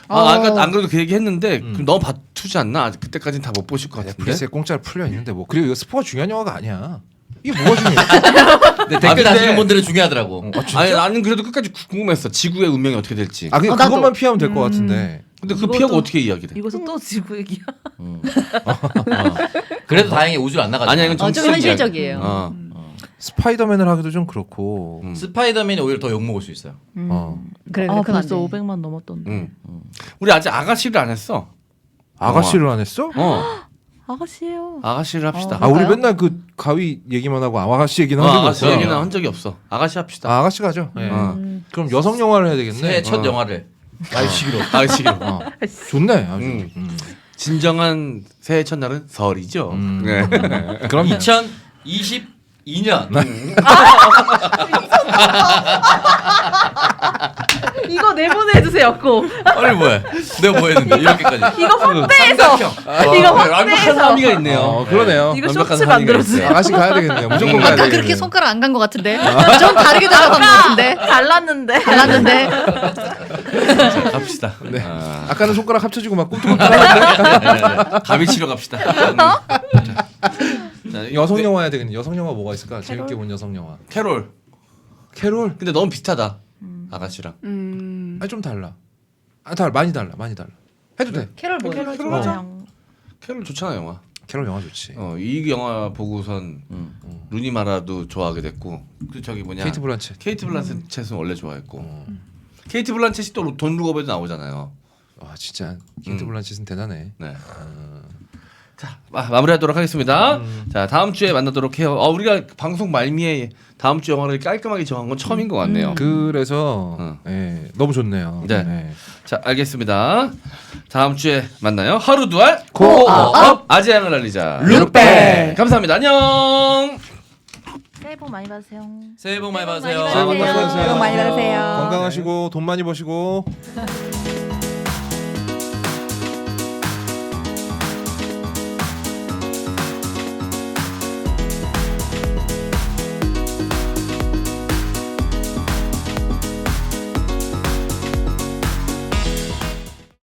아까 안 그래도 그 얘기 했는데 너무 바투지 않나? 아직 그때까지는 다 못 보실 것 같은데. 넷플릭스에 공짜로 풀려 있는데 뭐 그리고 이거 스포가 중요한 영화가 아니야. 이게 뭐가 중요해? 댓글 다시는 분들은 중요하더라고. 아니 나는 그래도 끝까지 궁금했어. 지구의 운명이 어떻게 될지. 그냥 나도. 그것만 피하면 될 것 같은데. 근데 그 피하고 어떻게 이야기를 해? 이것은 또 지구 얘기야. 그래도 다행히 우주를 안 나가죠. 아니야 이건 좀 정치적 현실적이에요. 이야기. 스파이더맨을 하기도 좀 그렇고. 스파이더맨이 오히려 더 욕 먹을 수 있어요. 그래, 아 그건 안 벌써 돼. 500만 넘었던데. 우리 아직 아가씨를 안 했어. 아가씨를 안 했어? 아가씨예요. 아가씨를 합시다. 아 우리 그럴까요? 맨날 그 가위 얘기만 하고 아가씨 얘기는 한 적이 아가씨 없어. 얘기는 한 적이 없어. 아가씨 합시다. 아, 아가씨 가죠. 예. 음. 그럼 여성 영화를 해야 되겠네. 새해 첫 영화를 아이씨기로. 아가씨로. 좋네. 아주. 진정한 새해 첫날은 설이죠. 네. 그럼 2022년 이거 내보내주세요, 꼭. 아니 뭐야? 내가 뭐 했는데 이렇게까지? 이거 확대해서. 이거 완벽한 확대해서. 의미가 있네요. 그러네요. 이거 완벽한 쇼츠 합의가 만들어주세요. 있어요. 아가씨 가야 되겠네요. 무조건 가야 아까 되겠네요. 그렇게 손가락 안 간 것 같은데 좀 다르게 들어간 것 같은데 달랐는데. 달랐는데 자, 갑시다. 네. 아, 아까는 손가락 합쳐지고 막 꿈틀꿈틀하는데 가위 치러 갑시다. 자, 여성 영화 해야 되겠네. 여성 영화 뭐가 있을까? 재밌게 본 여성 영화. 캐롤. 캐롤. 근데 너무 비슷하다. 아가씨랑. 아니 좀 달라. 많이 달라. 해도 돼. 캐롤 뭐예요? 캐롤 좋잖아 영화. 캐롤 영화 좋지. 이 영화 보고선 루니 마라도 좋아하게 됐고 그 저기 뭐냐 케이트 블란쳇. 케이트 블란쳇은 원래 좋아했고 케이트 블란쳇이 또 돈 룩업에도 나오잖아요. 와 진짜 케이트 블란쳇은 대단해. 네. 자 마무리하도록 하겠습니다. 자 다음 주에 만나도록 해요. 우리가 방송 말미에 다음 주 영화를 깔끔하게 정한 건 처음인 것 같네요. 그래서 예, 너무 좋네요. 네. 자 알겠습니다. 다음 주에 만나요. 하루 두알 고업 아재양을 알리자. 룩백. 감사합니다. 안녕. 새해 복 많이 받으세요. 새해 복 많이 받으세요. 새해 복 많이 받으세요. 새해 복 많이 받으세요. 건강하시고 돈 많이 버시고.